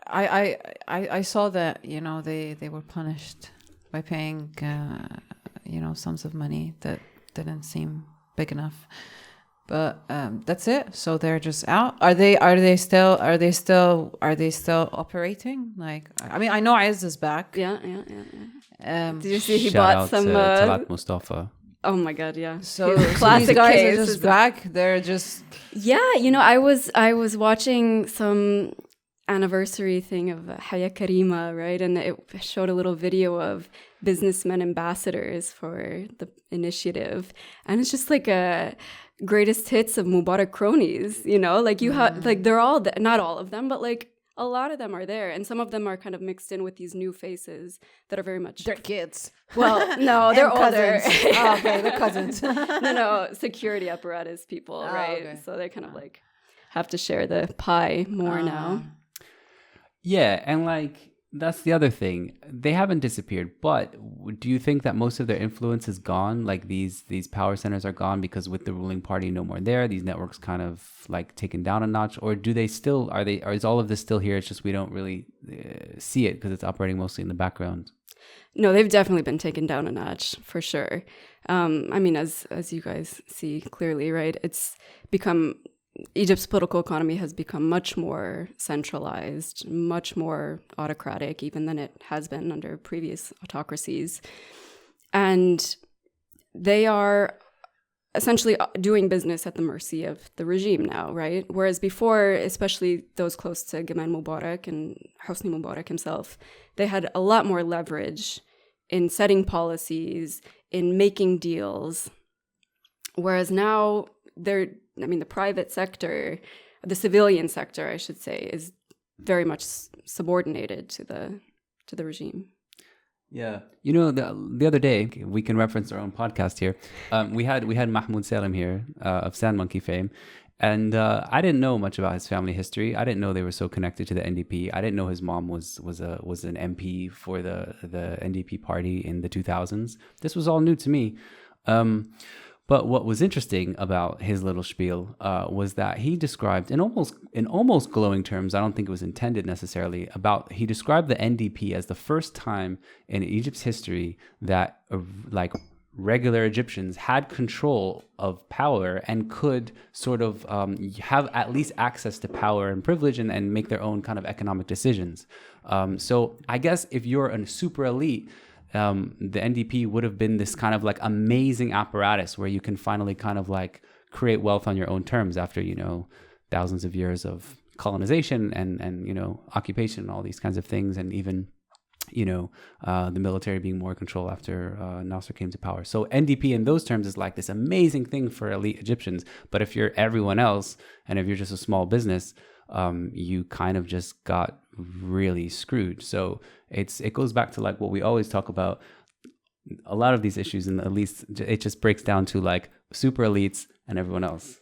I saw that they were punished by paying sums of money that didn't seem big enough, but that's it. So they're just out. Are they still operating? Like, I mean, I know Izz is back. Yeah. Did you see he Shout bought some? Talat Mustafa. Oh my God, yeah. So classic these guys case are just back. They're just I was watching some anniversary thing of Haya Karima, right? And it showed a little video of businessmen ambassadors for the initiative, and it's just like a greatest hits of Mubarak cronies. Like you have like they're all not all of them, but like a lot of them are there, and some of them are kind of mixed in with these new faces that are very much... They're kids. Well, no, they're older. Oh, okay, they're cousins. No, security apparatus people, right? Okay. So they kind of like have to share the pie more now. Yeah, and like that's the other thing. They haven't disappeared, but do you think that most of their influence is gone? Like these power centers are gone because with the ruling party no more there, these networks kind of like taken down a notch, or do they still is all of this still here? It's just we don't really see it because it's operating mostly in the background. No, they've definitely been taken down a notch for sure. I mean, as you guys see clearly, right? It's become Egypt's political economy has become much more centralized, much more autocratic, even than it has been under previous autocracies. And they are essentially doing business at the mercy of the regime now, right? Whereas before, especially those close to Gamal Mubarak and Hosni Mubarak himself, they had a lot more leverage in setting policies, in making deals. Whereas now the private sector, the civilian sector, I should say, is very much subordinated to the regime. Yeah, the other day we can reference our own podcast here. We had Mahmoud Salem here of Sand Monkey fame, and I didn't know much about his family history. I didn't know they were so connected to the NDP. I didn't know his mom was an MP for the NDP party in the 2000s. This was all new to me. But what was interesting about his little spiel was that he described, in almost glowing terms, I don't think it was intended necessarily, he described the NDP as the first time in Egypt's history that regular Egyptians had control of power and could sort of have at least access to power and privilege and make their own kind of economic decisions. So I guess if you're a super elite, the NDP would have been this kind of like amazing apparatus where you can finally kind of like create wealth on your own terms after, you know, thousands of years of colonization and you know, occupation and all these kinds of things, and even, you know, the military being more in control after Nasser came to power. So NDP in those terms is like this amazing thing for elite Egyptians. But if you're everyone else, and if you're just a small business, you kind of just got really screwed. So it goes back to like what we always talk about. A lot of these issues, and at least it just breaks down to like super elites and everyone else.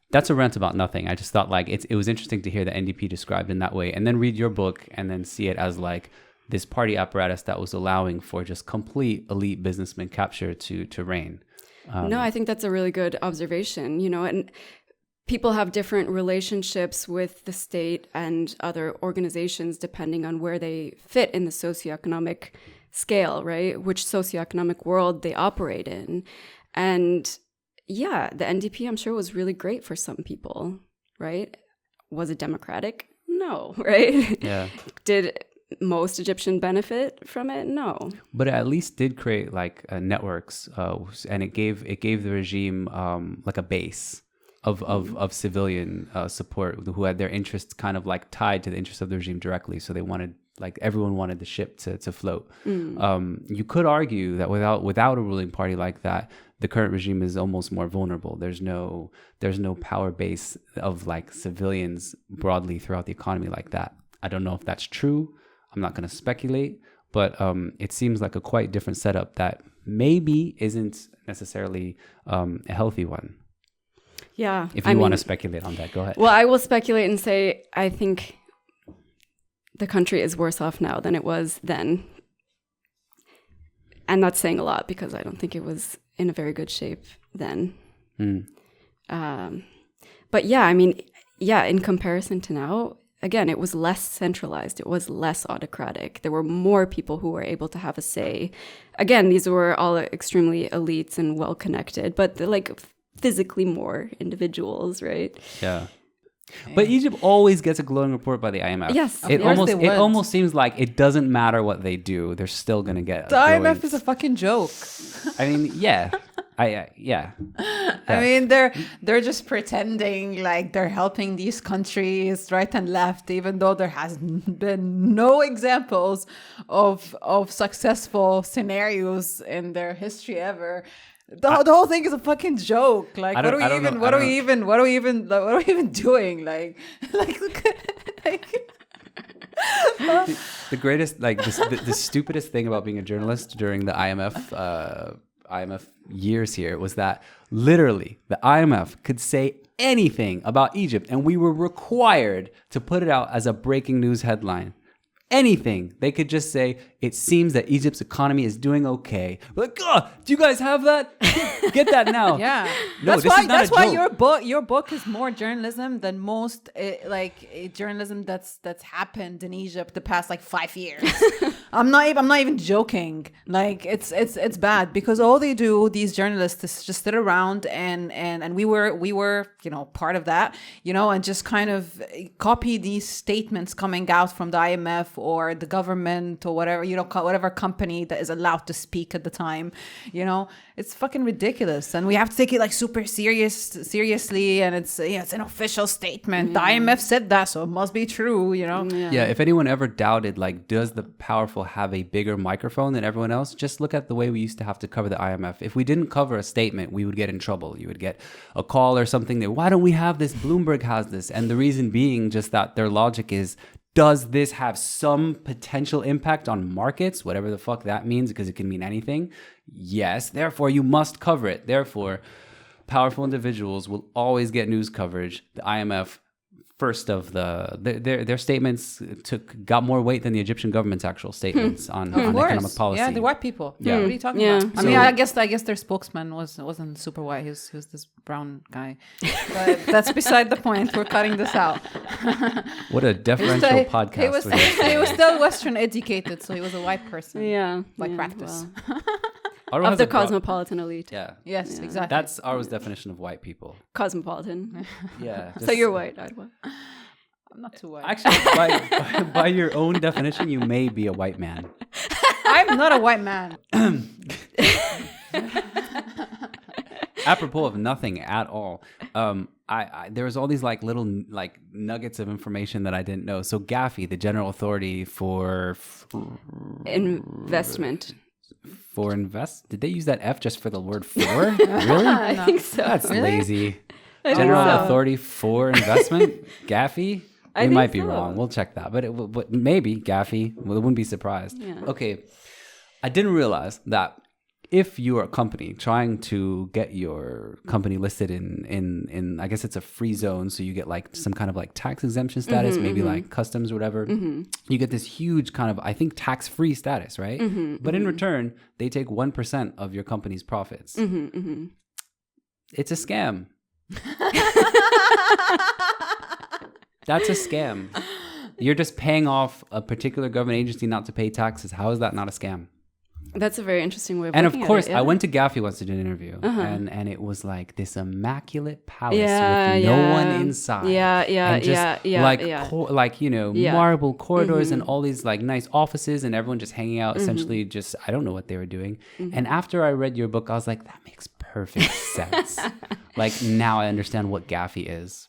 That's a rant about nothing. I just thought like it was interesting to hear the NDP described in that way, and then read your book and then see it as like this party apparatus that was allowing for just complete elite businessman capture to reign. No, I think that's a really good observation, you know, and people have different relationships with the state and other organizations depending on where they fit in the socioeconomic scale, right? Which socioeconomic world they operate in. And yeah, the NDP, I'm sure, was really great for some people, right? Was it democratic? No, right? Yeah. Did most Egyptian benefit from it? No. But it at least did create like networks, and it gave the regime like a base of civilian support who had their interests kind of like tied to the interests of the regime directly. So they wanted, like, everyone wanted the ship to float. You could argue that without a ruling party like that, the current regime is almost more vulnerable. There's no power base of like civilians broadly throughout the economy like that. I don't know if that's true. I'm not going to speculate, but it seems like a quite different setup that maybe isn't necessarily a healthy one. Yeah. If you want to speculate on that, go ahead. Well, I will speculate and say I think the country is worse off now than it was then. And that's saying a lot because I don't think it was in a very good shape then. But yeah, I mean, yeah, in comparison to now, again, it was less centralized. It was less autocratic. There were more people who were able to have a say. Again, these were all extremely elites and well-connected, but they're like physically more individuals, right? Yeah. But Egypt always gets a glowing report by the IMF. Yes. It almost seems like it doesn't matter what they do, they're still going to get the IMF is a fucking joke. I mean, yeah. Yeah. I mean, they're just pretending like they're helping these countries right and left, even though there has been no examples of successful scenarios in their history ever. The whole thing is a fucking joke. Like, what are we even doing? Like the greatest, like the stupidest thing about being a journalist during the IMF years here was that literally the IMF could say anything about Egypt and we were required to put it out as a breaking news headline. Anything. They could just say, it seems that Egypt's economy is doing okay. We're like, oh, do you guys have that? Get that now. Yeah. No, that's why your book is more journalism than most journalism that's happened in Egypt the past like 5 years. I'm not even joking. Like it's bad because all they do, these journalists, is just sit around and we were part of that, and just kind of copy these statements coming out from the IMF or the government or whatever, whatever company that is allowed to speak at the time. It's fucking ridiculous, and we have to take it like super seriously, and it's an official statement. The IMF said that, so it must be true. Yeah, if anyone ever doubted, like, does the powerful have a bigger microphone than everyone else, just look at the way we used to have to cover the IMF. If we didn't cover a statement, we would get in trouble. You would get a call or something that, why don't we have this? Bloomberg has this. And the reason being just that their logic is, does this have some potential impact on markets? Whatever the fuck that means, because it can mean anything. Yes, therefore you must cover it. Therefore, powerful individuals will always get news coverage. The IMF, first of their statements got more weight than the Egyptian government's actual statements on economic policy. Yeah, the white people. Yeah. What are you talking about? I mean, I guess their spokesman wasn't super white. He was this brown guy. But that's beside the point. We're cutting this out. What a deferential podcast. He was still Western educated, so he was a white person. Yeah. Practice. Well. Ottawa of has the a broad- cosmopolitan elite. Yeah. Yes, exactly. That's Ottawa's definition of white people. Cosmopolitan. Yeah. So you're white, Ottawa. I'm not too white. Actually, by your own definition, you may be a white man. I'm not a white man. Apropos of nothing at all, there was all these like little like nuggets of information that I didn't know. So GAFI, the General Authority for Investment. Did they use that F just for the word for? Really? I think so. That's lazy. I think General so. Authority for Investment, GAFI. I We think might be so. wrong. We'll check that, but maybe GAFI. Well, wouldn't be surprised. Yeah. Okay, I didn't realize that if you are a company trying to get your company listed in I guess it's a free zone, so you get like some kind of like tax exemption status, maybe like customs or whatever. You get this huge kind of, I think, tax-free status, right? But in return, they take 1% of your company's profits. It's a scam. That's a scam. You're just paying off a particular government agency not to pay taxes. How is that not a scam? That's a very interesting way of And of looking course, at it. I went to GAFI once to do an interview, and it was like this immaculate palace Yeah, with no yeah. one inside. Yeah, and just like Yeah. marble corridors and all these like nice offices, and everyone just hanging out. Essentially, just I don't know what they were doing. And after I read your book, I was like, that makes perfect sense. Like now I understand what GAFI is.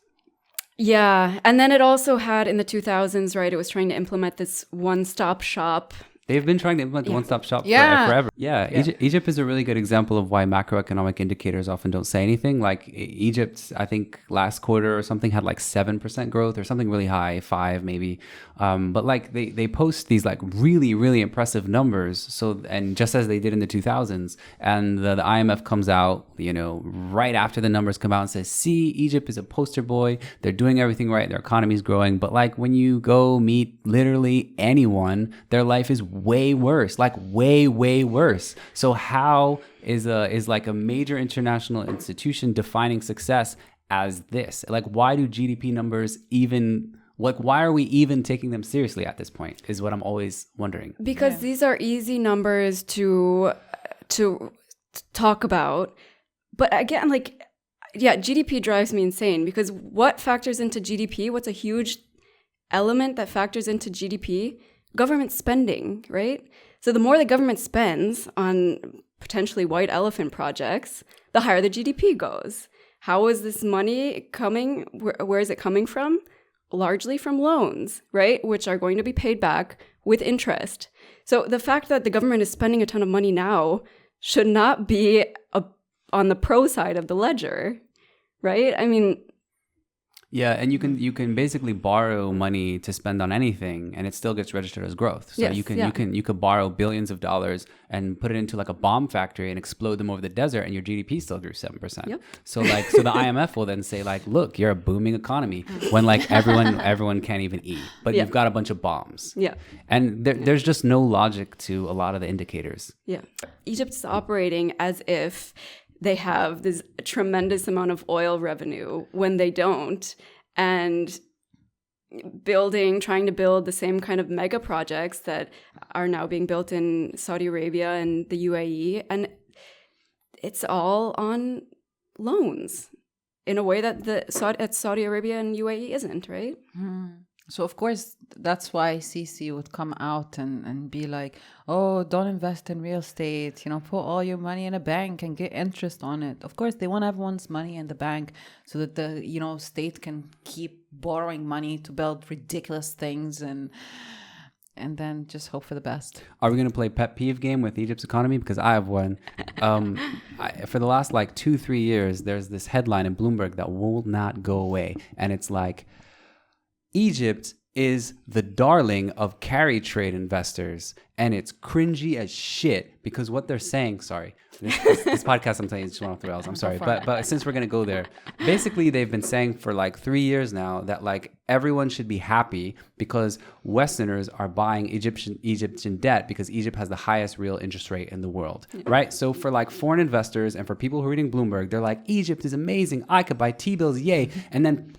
Yeah. And then it also had in the 2000s, right? It was trying to implement this one-stop shop. They've been trying to implement the one-stop shop Yeah. forever. Yeah, Egypt is a really good example of why macroeconomic indicators often don't say anything. Like Egypt, I think last quarter or something had like 7% growth or something really high, 5 maybe. But like they post these like really, really impressive numbers. So, and just as they did in the 2000s, and the IMF comes out, right after the numbers come out and says, see, Egypt is a poster boy. They're doing everything right. Their economy is growing. But like when you go meet literally anyone, their life is way worse, like way, way worse. So how is like a major international institution defining success as this? Like, why do GDP numbers even, like, why are we even taking them seriously at this point is what I'm always wondering. Because these are easy numbers to talk about. But again, like, yeah, GDP drives me insane because what factors into GDP? What's a huge element that factors into GDP? Government spending, right? So the more the government spends on potentially white elephant projects, the higher the GDP goes. How is this money coming? Where is it coming from? Largely from loans, right? Which are going to be paid back with interest. So the fact that the government is spending a ton of money now should not be on the pro side of the ledger, right? I mean, yeah, and you can basically borrow money to spend on anything, and it still gets registered as growth. So Yes, you could borrow billions of dollars and put it into like a bomb factory and explode them over the desert, and your GDP still grew 7%. Yep. So the IMF will then say like, look, you're a booming economy when like everyone can't even eat, but Yeah. you've got a bunch of bombs. yeah. And there's just no logic to a lot of the indicators. Yeah. Egypt's operating as if they have this tremendous amount of oil revenue when they don't, and trying to build the same kind of mega projects that are now being built in Saudi Arabia and the UAE. And it's all on loans in a way that Saudi Arabia and UAE isn't, right? So, of course, that's why Sisi would come out and be like, oh, don't invest in real estate, put all your money in a bank and get interest on it. Of course, they want everyone's money in the bank so that the, state can keep borrowing money to build ridiculous things and then just hope for the best. Are we going to play pet peeve game with Egypt's economy? Because I have one. For the last like 2-3 years, there's this headline in Bloomberg that will not go away. And it's like, Egypt is the darling of carry trade investors, and it's cringy as shit because what they're saying, sorry, this podcast I'm telling you just went off the rails, I'm sorry, but since we're going to go there, basically they've been saying for like 3 years now that like everyone should be happy because Westerners are buying Egyptian debt because Egypt has the highest real interest rate in the world, right? So for like foreign investors and for people who are reading Bloomberg, they're like, Egypt is amazing, I could buy T-bills, yay. And then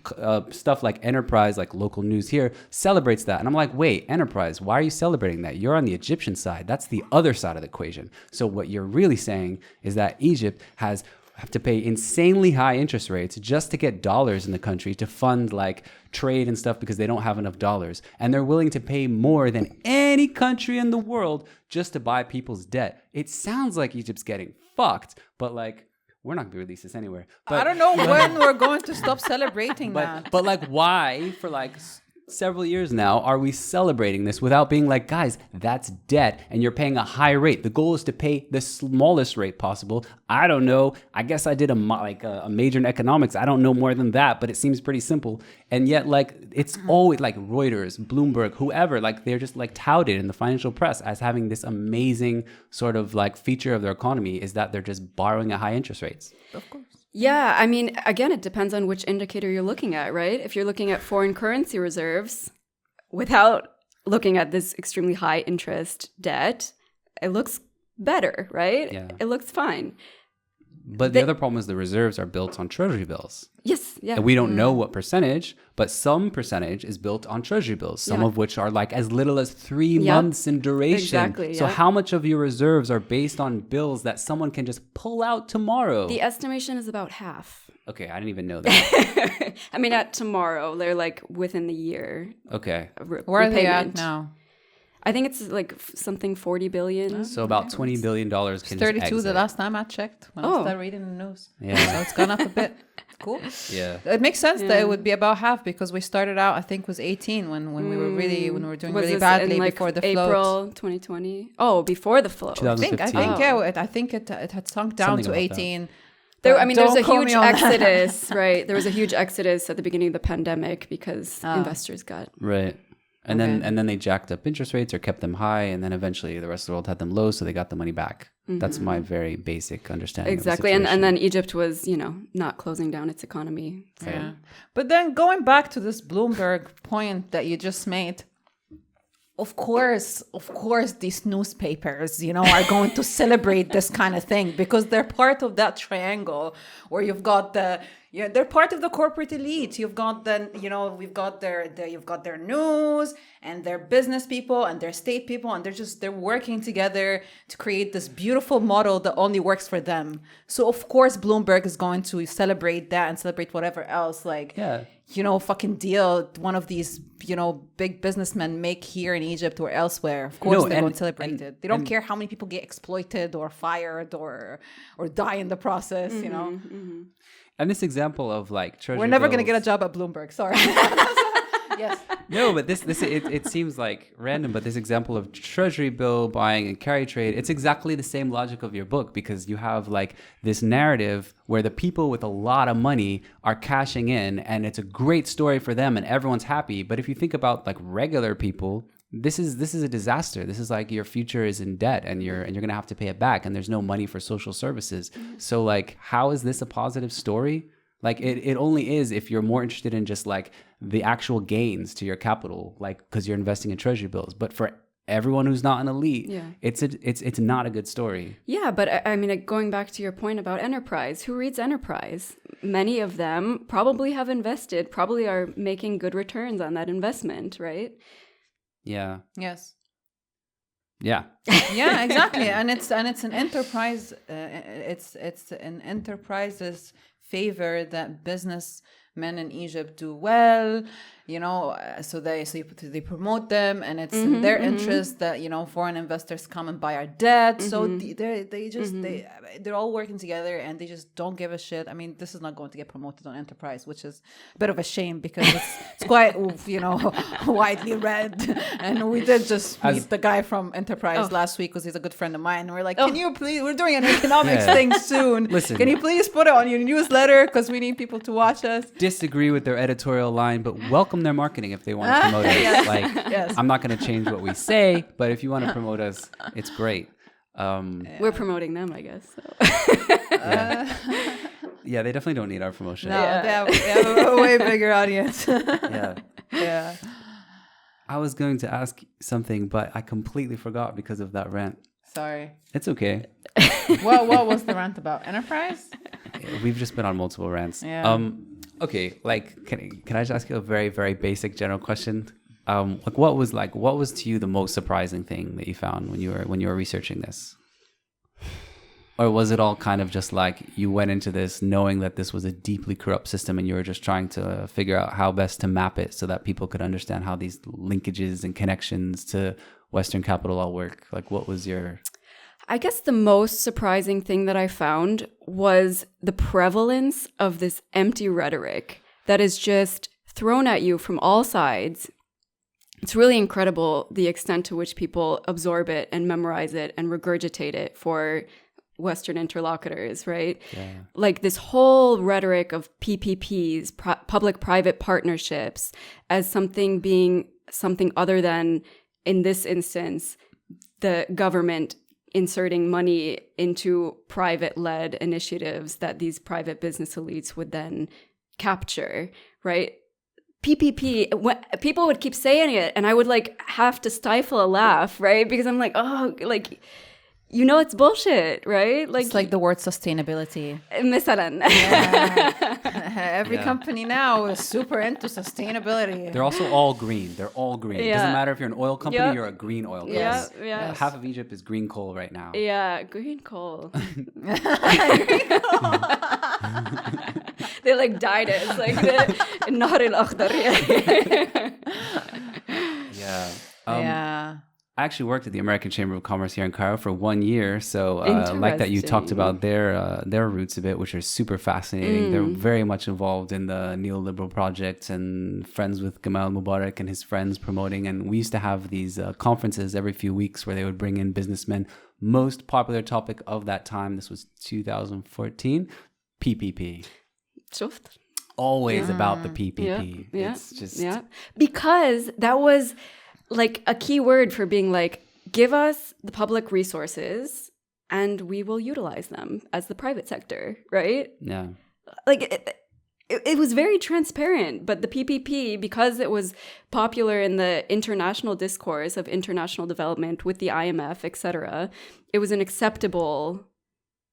stuff like Enterprise, like local news here, celebrates that. And I'm like, wait, Enterprise, why are you celebrating that? You're on the Egyptian side. That's the other side of the equation. equation. So what you're really saying is that Egypt have to pay insanely high interest rates just to get dollars in the country to fund like trade and stuff because they don't have enough dollars. And they're willing to pay more than any country in the world just to buy people's debt. It sounds like Egypt's getting fucked, but like, we're not going to release this anywhere. But, I don't know when we're going to stop celebrating that. But like, why for like several years now are we celebrating this without being like, guys, that's debt and you're paying a high rate. The goal is to pay the smallest rate possible. I don't know. I guess I did a major in economics. I don't know more than that, but it seems pretty simple. And yet like it's always like Reuters, Bloomberg, whoever, like they're just like touted in the financial press as having this amazing sort of like feature of their economy is that they're just borrowing at high interest rates. Of course. Yeah, I mean, again, it depends on which indicator you're looking at, right? If you're looking at foreign currency reserves without looking at this extremely high interest debt, it looks better, right? Yeah. It looks fine. But the other problem is the reserves are built on treasury bills. Yes, yeah. And we don't know what percentage, but some percentage is built on treasury bills, some of which are like as little as 3 months in duration. Exactly. So how much of your reserves are based on bills that someone can just pull out tomorrow? The estimation is about half. Okay, I didn't even know that. I mean, at tomorrow, they're like within the year. Okay. Where are they at now? I think it's like something 40 billion. So about $20 billion can It's just 32 exit. the last time I checked when I started reading the news. Yeah. So it's gone up a bit. Cool. Yeah. It makes sense that it would be about half because we started out, I think, was 18 when we were doing Was really this badly in, like, before the April float. 2020. Oh, before the float. 2015. I think it had sunk down Something to about that. 18. There's a quote huge me on that. exodus, right? There was a huge exodus at the beginning of the pandemic because investors got... Right. And then they jacked up interest rates or kept them high, and then eventually the rest of the world had them low, so they got the money back. That's my very basic understanding. Exactly. Of the And then Egypt was, not closing down its economy. So. Yeah. But then going back to this Bloomberg point that you just made, of course, these newspapers, are going to celebrate this kind of thing because they're part of that triangle where you've got they're part of the corporate elite. You've got you've got their news and their business people and their state people, and they're working together to create this beautiful model that only works for them. So of course Bloomberg is going to celebrate that and celebrate whatever else, fucking deal one of these, big businessmen make here in Egypt or elsewhere. Of course they're going to celebrate it. They don't care how many people get exploited or fired or die in the process, Mm-hmm. And this example of like treasury We're never bills, going to get a job at Bloomberg. Sorry. Yes. No, but it seems like random, but this example of treasury bill buying and carry trade, it's exactly the same logic of your book because you have like this narrative where the people with a lot of money are cashing in and it's a great story for them and everyone's happy. But if you think about like regular people, this is a disaster. This is like your future is in debt and you're going to have to pay it back and there's no money for social services. So like, how is this a positive story? Like it only is if you're more interested in just like the actual gains to your capital, like because you're investing in treasury bills. But for everyone who's not an elite, it's not a good story. Yeah, but I mean, going back to your point about enterprise, who reads enterprise? Many of them probably have invested, probably are making good returns on that investment, right? Yeah. Yes. Yeah. Yeah, exactly. And it's an enterprise. It's an enterprise's favor that businessmen in Egypt do well. So they promote them, and it's in their interest that foreign investors come and buy our debt. So they're all working together, and they just don't give a shit. I mean, this is not going to get promoted on Enterprise, which is a bit of a shame because it's quite widely read. And we did just meet the guy from Enterprise last week because he's a good friend of mine. And we're like, can you please? We're doing an economics thing soon. Listen, can you please put it on your newsletter because we need people to watch us? Disagree with their editorial line, but welcome their marketing if they want to promote us. Yes. I'm not going to change what we say, but if you want to promote us, it's great. We're promoting them, I guess. So. Yeah, they definitely don't need our promotion. No, they have a way bigger audience. Yeah. I was going to ask something, but I completely forgot because of that rant. Sorry. It's okay. What was the rant about? Enterprise? We've just been on multiple rants. Yeah. Okay, like can I just ask you a very, very basic general question? What was to you the most surprising thing that you found when you were researching this? Or was it all kind of just like you went into this knowing that this was a deeply corrupt system and you were just trying to figure out how best to map it so that people could understand how these linkages and connections to Western capital all work? Like, what was your... I guess the most surprising thing that I found was the prevalence of this empty rhetoric that is just thrown at you from all sides. It's really incredible the extent to which people absorb it and memorize it and regurgitate it for Western interlocutors, right? Yeah. Like this whole rhetoric of PPPs, public-private partnerships, as something being something other than, in this instance, the government inserting money into private-led initiatives that these private business elites would then capture, right? PPP, people would keep saying it, and I would like have to stifle a laugh, right? Because I'm like, oh, like, you know, it's bullshit, right? Like, it's like the word sustainability. مثلا. Yeah. Every company now is super into sustainability. They're also all green. They're all green. It doesn't matter if you're an oil company, you're a green oil company. Yes. Yeah. Half of Egypt is green coal right now. Yeah, green coal. They like dyed it. It's like the Nahr al-Akhdar. Yeah. Yeah. I actually worked at the American Chamber of Commerce here in Cairo for 1 year. So like that you talked about their roots a bit, which are super fascinating. They're very much involved in the neoliberal projects and friends with Gamal Mubarak and his friends promoting. And we used to have these conferences every few weeks where they would bring in businessmen. Most popular topic of that time, this was 2014, PPP. شفت? Always about the PPP. Yeah. It's just... Yeah. Because that was like a key word for being like, give us the public resources and we will utilize them as the private sector, right? Yeah. Like it was very transparent, but the PPP, because it was popular in the international discourse of international development with the IMF, etc., it was an acceptable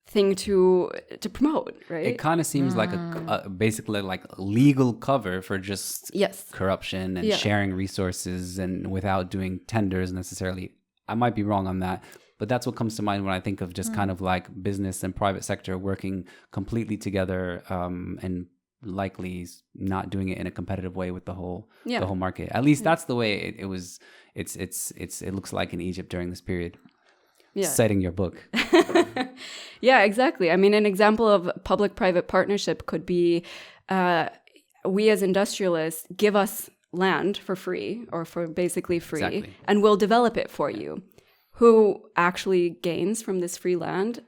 thing to promote, right? It kind of seems like a basically like a legal cover for just corruption and sharing resources and without doing tenders necessarily. I might be wrong on that, but that's what comes to mind when I think of just kind of like business and private sector working completely together and likely not doing it in a competitive way with the whole market. At least that's the way it was. It looks like in Egypt during this period. Yeah. Citing your book. Yeah, exactly. I mean, an example of public-private partnership could be we as industrialists give us land for free or for basically free, and we'll develop it for you. Who actually gains from this free land?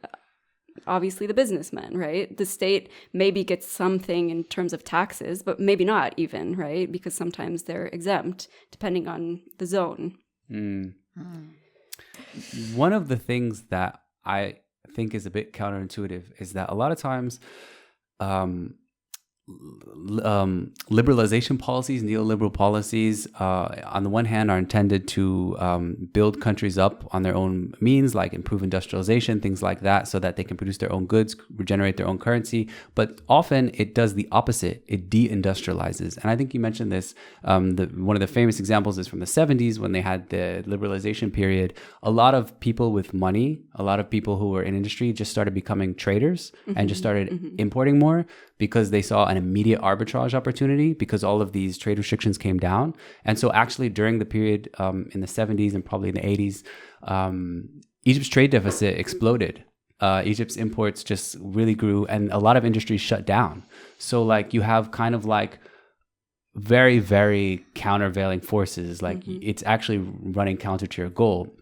Obviously the businessmen, right? The state maybe gets something in terms of taxes, but maybe not even, right? Because sometimes they're exempt depending on the zone. One of the things that I think is a bit counterintuitive is that a lot of times liberalization policies, neoliberal policies, on the one hand are intended to build countries up on their own means, like improve industrialization, things like that, so that they can produce their own goods, regenerate their own currency. But often it does the opposite. It deindustrializes. And I think you mentioned this. One of the famous examples is from the 70s when they had the liberalization period. A lot of people with money, a lot of people who were in industry just started becoming traders and just started importing more because they saw an immediate arbitrage opportunity because all of these trade restrictions came down. And so actually during the period in the 70s and probably in the 80s, Egypt's trade deficit exploded. Egypt's imports just really grew and a lot of industries shut down. So like you have kind of like very, very countervailing forces. Like it's actually running counter to your goal.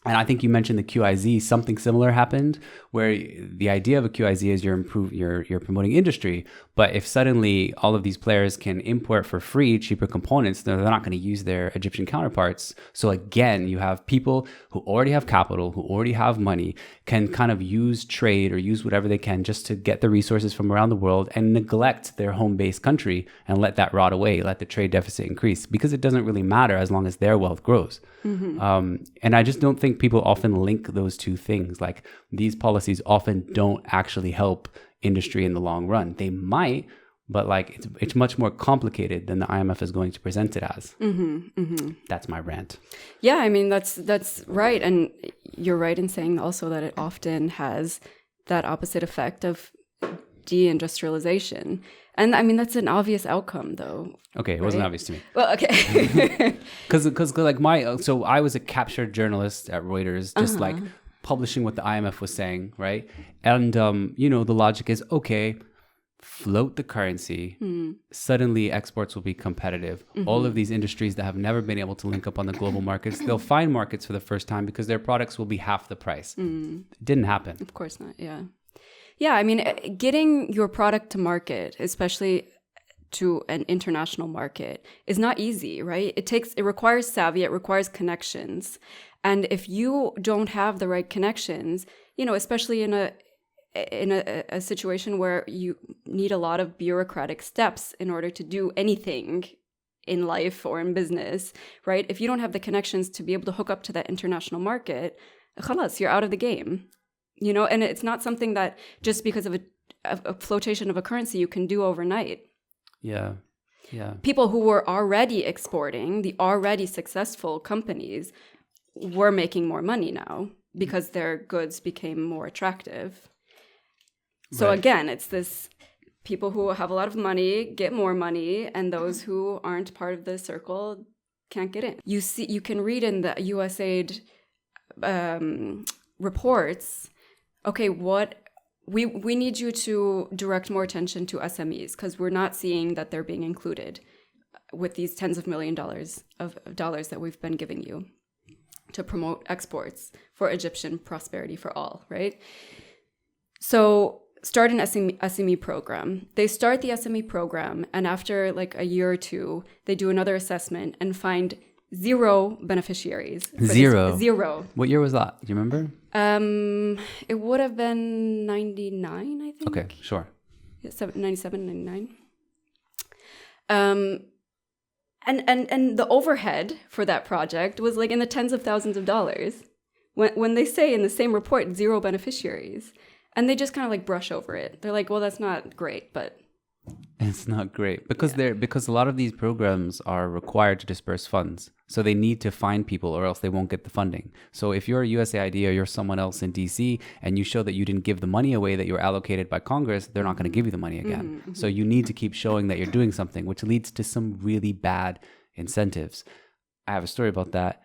And I think you mentioned the QIZ. Something similar happened where the idea of a QIZ is you're promoting industry. But if suddenly all of these players can import for free cheaper components, then they're not going to use their Egyptian counterparts. So again, you have people who already have capital, who already have money, can kind of use trade or use whatever they can just to get the resources from around the world and neglect their home-based country and let that rot away, let the trade deficit increase, because it doesn't really matter as long as their wealth grows. And I just don't think people often link those two things. Like these policies often don't actually help industry in the long run. They might, but like it's much more complicated than the IMF is going to present it as. That's my rant. Yeah, I mean that's right, and you're right in saying also that it often has that opposite effect of deindustrialization. And I mean, that's an obvious outcome, though. Okay, it wasn't obvious to me. Well, okay. Because like so I was a captured journalist at Reuters, just like publishing what the IMF was saying, right? And, the logic is, okay, float the currency, suddenly exports will be competitive. All of these industries that have never been able to link up on the global markets, they'll find markets for the first time because their products will be half the price. It didn't happen. Of course not, yeah. Yeah, I mean, getting your product to market, especially to an international market, is not easy, right? It requires savvy, it requires connections. And if you don't have the right connections, especially in a situation where you need a lot of bureaucratic steps in order to do anything in life or in business, right? If you don't have the connections to be able to hook up to that international market, khalas, you're out of the game. And it's not something that just because of a flotation of a currency you can do overnight. Yeah. People who were already exporting, the already successful companies, were making more money now because their goods became more attractive. So again, it's this people who have a lot of money get more money, and those who aren't part of the circle can't get in. You can read in the USAID reports, okay, we need you to direct more attention to SMEs because we're not seeing that they're being included with these tens of $millions of dollars that we've been giving you to promote exports for Egyptian prosperity for all, right? So start an SME program. They start the SME program, and after like a year or two, they do another assessment and find 0 beneficiaries. Zero. What year was that? Do you remember? It would have been 99, I think. Okay, sure. 97, 99. And the overhead for that project was like in the tens of thousands of dollars. When they say in the same report 0 beneficiaries, and they just kind of like brush over it. They're like, well, that's not great, but it's not great because a lot of these programs are required to disperse funds. So they need to find people or else they won't get the funding. So if you're a USAID or you're someone else in DC and you show that you didn't give the money away that you were allocated by Congress, they're not going to give you the money again. So you need to keep showing that you're doing something, which leads to some really bad incentives. I have a story about that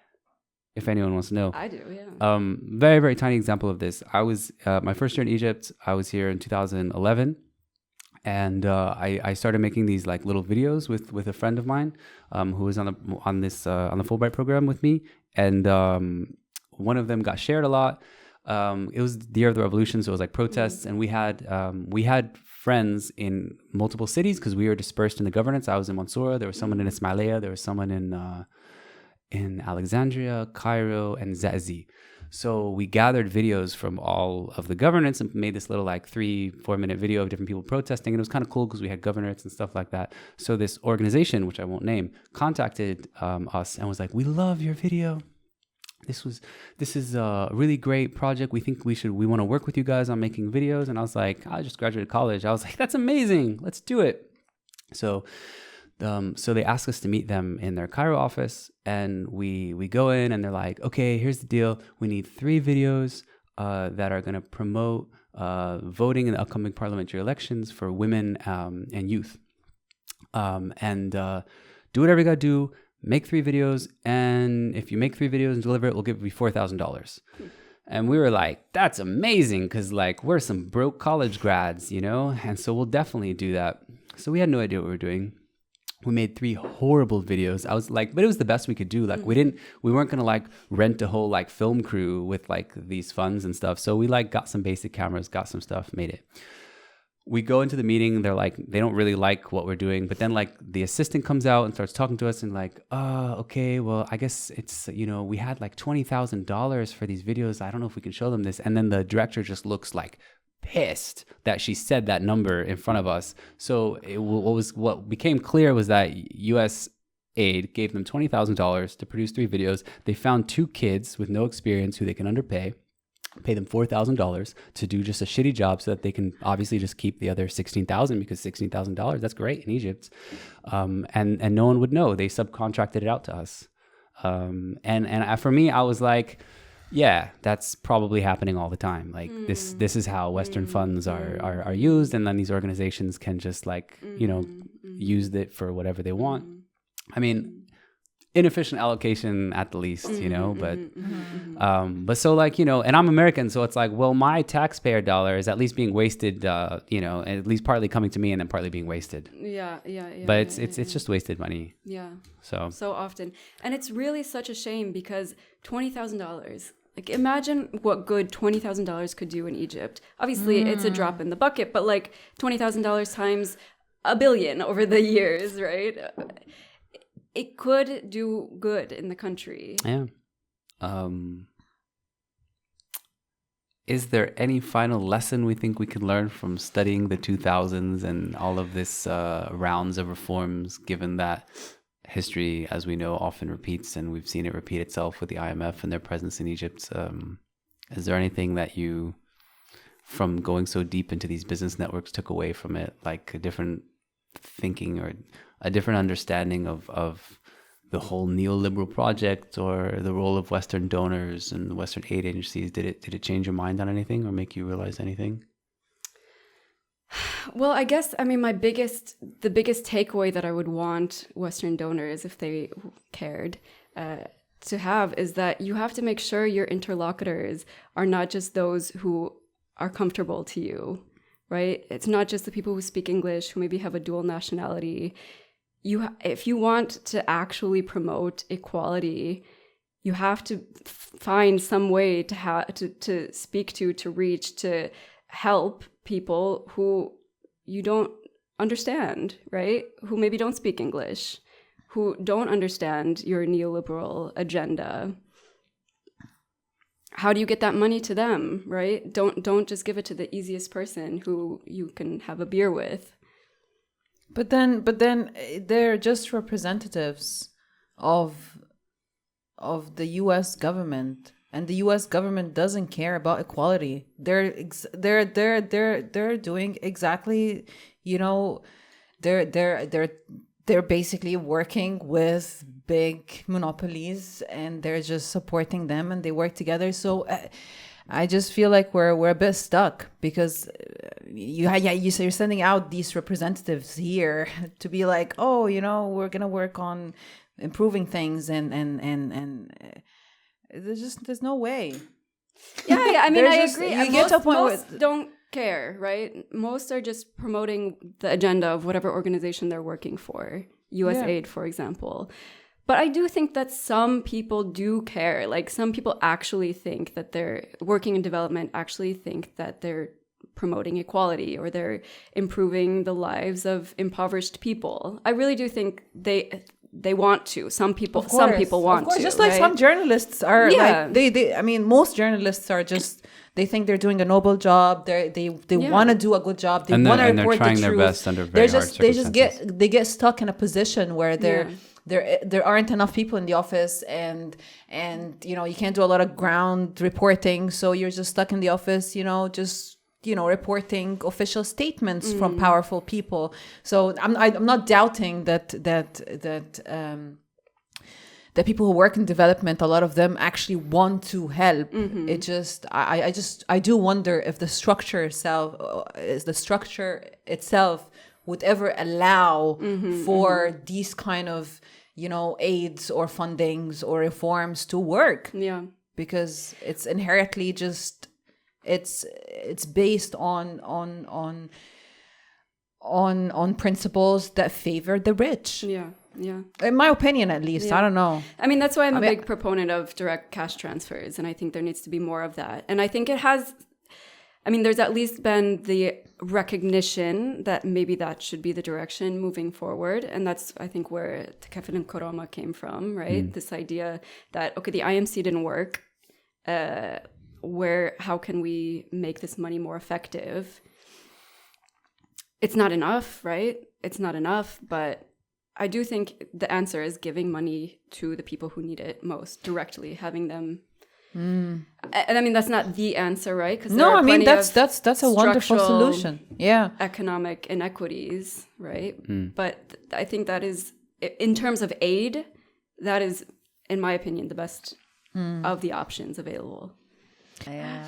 if anyone wants to know. I do, yeah. Very, very tiny example of this. I was, my first year in Egypt, I was here in 2011. And I started making these like little videos with a friend of mine who was on the Fulbright program with me, and one of them got shared a lot. It was the year of the revolution, so it was like protests, and we had friends in multiple cities because we were dispersed in the governance. I was in Mansoura, there was someone in Ismailia, there was someone in Alexandria, Cairo, and Zazi. So we gathered videos from all of the governance and made this little like 3-4 minute video of different people protesting. And it was kind of cool because we had governorates and stuff like that. So this organization, which I won't name, contacted us and was like, we love your video. This is a really great project. We think we want to work with you guys on making videos. And I was like, I just graduated college. I was like, that's amazing. Let's do it. So they asked us to meet them in their Cairo office, and we go in, and they're like, okay, here's the deal. We need 3 videos that are going to promote voting in the upcoming parliamentary elections for women and youth. And do whatever you got to do. Make 3 videos, and if you make 3 videos and deliver it, we'll give you $4,000. And we were like, that's amazing, because like we're some broke college grads, and so we'll definitely do that. So we had no idea what we were doing. We made 3 horrible videos. I was like, but it was the best we could do. Like we weren't gonna like rent a whole like film crew with like these funds and stuff. So we like got some basic cameras, got some stuff, made it. We go into the meeting, they're like, they don't really like what we're doing. But then like the assistant comes out and starts talking to us and like, okay, well, I guess it's, we had like $20,000 for these videos. I don't know if we can show them this. And then the director just looks like pissed that she said that number in front of us. So what became clear was that USAID gave them $20,000 to produce 3 videos. They found 2 kids with no experience who they can underpay, pay them $4,000 to do just a shitty job so that they can obviously just keep the other $16,000, because $16,000, that's great in Egypt. And no one would know. They subcontracted it out to us. And for me, I was like, Yeah, that's probably happening all the time. Like this is how Western funds are used, and then these organizations can just like, use it for whatever they want. I mean, inefficient allocation at the least, but so like, and I'm American, so it's like, well, my taxpayer dollar is at least being wasted, at least partly coming to me and then partly being wasted. Yeah. But it's just wasted money. Yeah. So often. And it's really such a shame because $20,000, like imagine what good $20,000 could do in Egypt. Obviously it's a drop in the bucket, but like $20,000 times $1 billion over the years, right? It could do good in the country. Yeah. Is there any final lesson we think we can learn from studying the 2000s and all of this rounds of reforms, given that history, as we know, often repeats, and we've seen it repeat itself with the IMF and their presence in Egypt? Is there anything that you, from going so deep into these business networks, took away from it, like a different thinking or a different understanding of the whole neoliberal project or the role of Western donors and Western aid agencies? Did it change your mind on anything or make you realize anything? Well, I guess, the biggest takeaway that I would want Western donors, if they cared, to have is that you have to make sure your interlocutors are not just those who are comfortable to you, right? It's not just the people who speak English, who maybe have a dual nationality. If you want to actually promote equality, you have to find some way to speak to reach, to help people who you don't understand, right? Who maybe don't speak English, who don't understand your neoliberal agenda. How do you get that money to them, right? Don't just give it to the easiest person who you can have a beer with. But then they're just representatives of the U.S. government, and the U.S. government doesn't care about equality. They're doing exactly, they're basically working with big monopolies, and they're just supporting them, and they work together. So I just feel like we're a bit stuck because you're sending out these representatives here to be like, oh, we're gonna work on improving things, and there's no way. Yeah. I agree. You get to a point most don't care, right? Most are just promoting the agenda of whatever organization they're working for, USAID, for example. But I do think that some people do care. Like some people actually think that they're working in development, actually think that they're promoting equality or they're improving the lives of impoverished people. I really do think they want to. Some people want to. Just like some journalists are like most journalists are just, they think they're doing a noble job. They want to do a good job. They want to report the truth. And they're trying their best under very hard circumstances. They get stuck in a position where there aren't enough people in the office, and you can't do a lot of ground reporting, so you're just stuck in the office, just reporting official statements from powerful people. So I'm not doubting that people who work in development, a lot of them actually want to help. It just I do wonder if the structure itself would ever allow for these kind of aids or fundings or reforms to work. Yeah, because it's inherently just it's based on principles that favor the rich. Yeah. In my opinion, at least. I don't know. That's why I'm a big proponent of direct cash transfers, and I think there needs to be more of that. And I think it has. There's at least been the recognition that maybe that should be the direction moving forward. And that's, I think, where Tekaful and Koroma came from, right? This idea that, okay, the IMC didn't work. How can we make this money more effective? It's not enough, right? It's not enough, but I do think the answer is giving money to the people who need it most directly, having them. And that's not the answer, right? Because that's a wonderful solution. Yeah, economic inequities, right? But I think that is, in terms of aid, that is, in my opinion, the best of the options available. Yeah.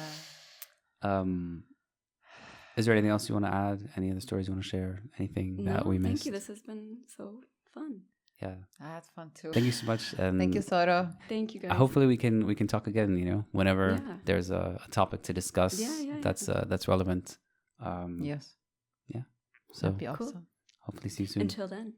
Is there anything else you want to add? Any other stories you want to share? Anything that we missed? Thank you. This has been so fun. Yeah. That's fun too. Thank you so much. And Thank you, Soro. Thank you, guys. hopefully we can talk again, whenever there's a topic to discuss that's relevant. Yes. Yeah. So that'd be awesome. hopefully see you soon. Until then.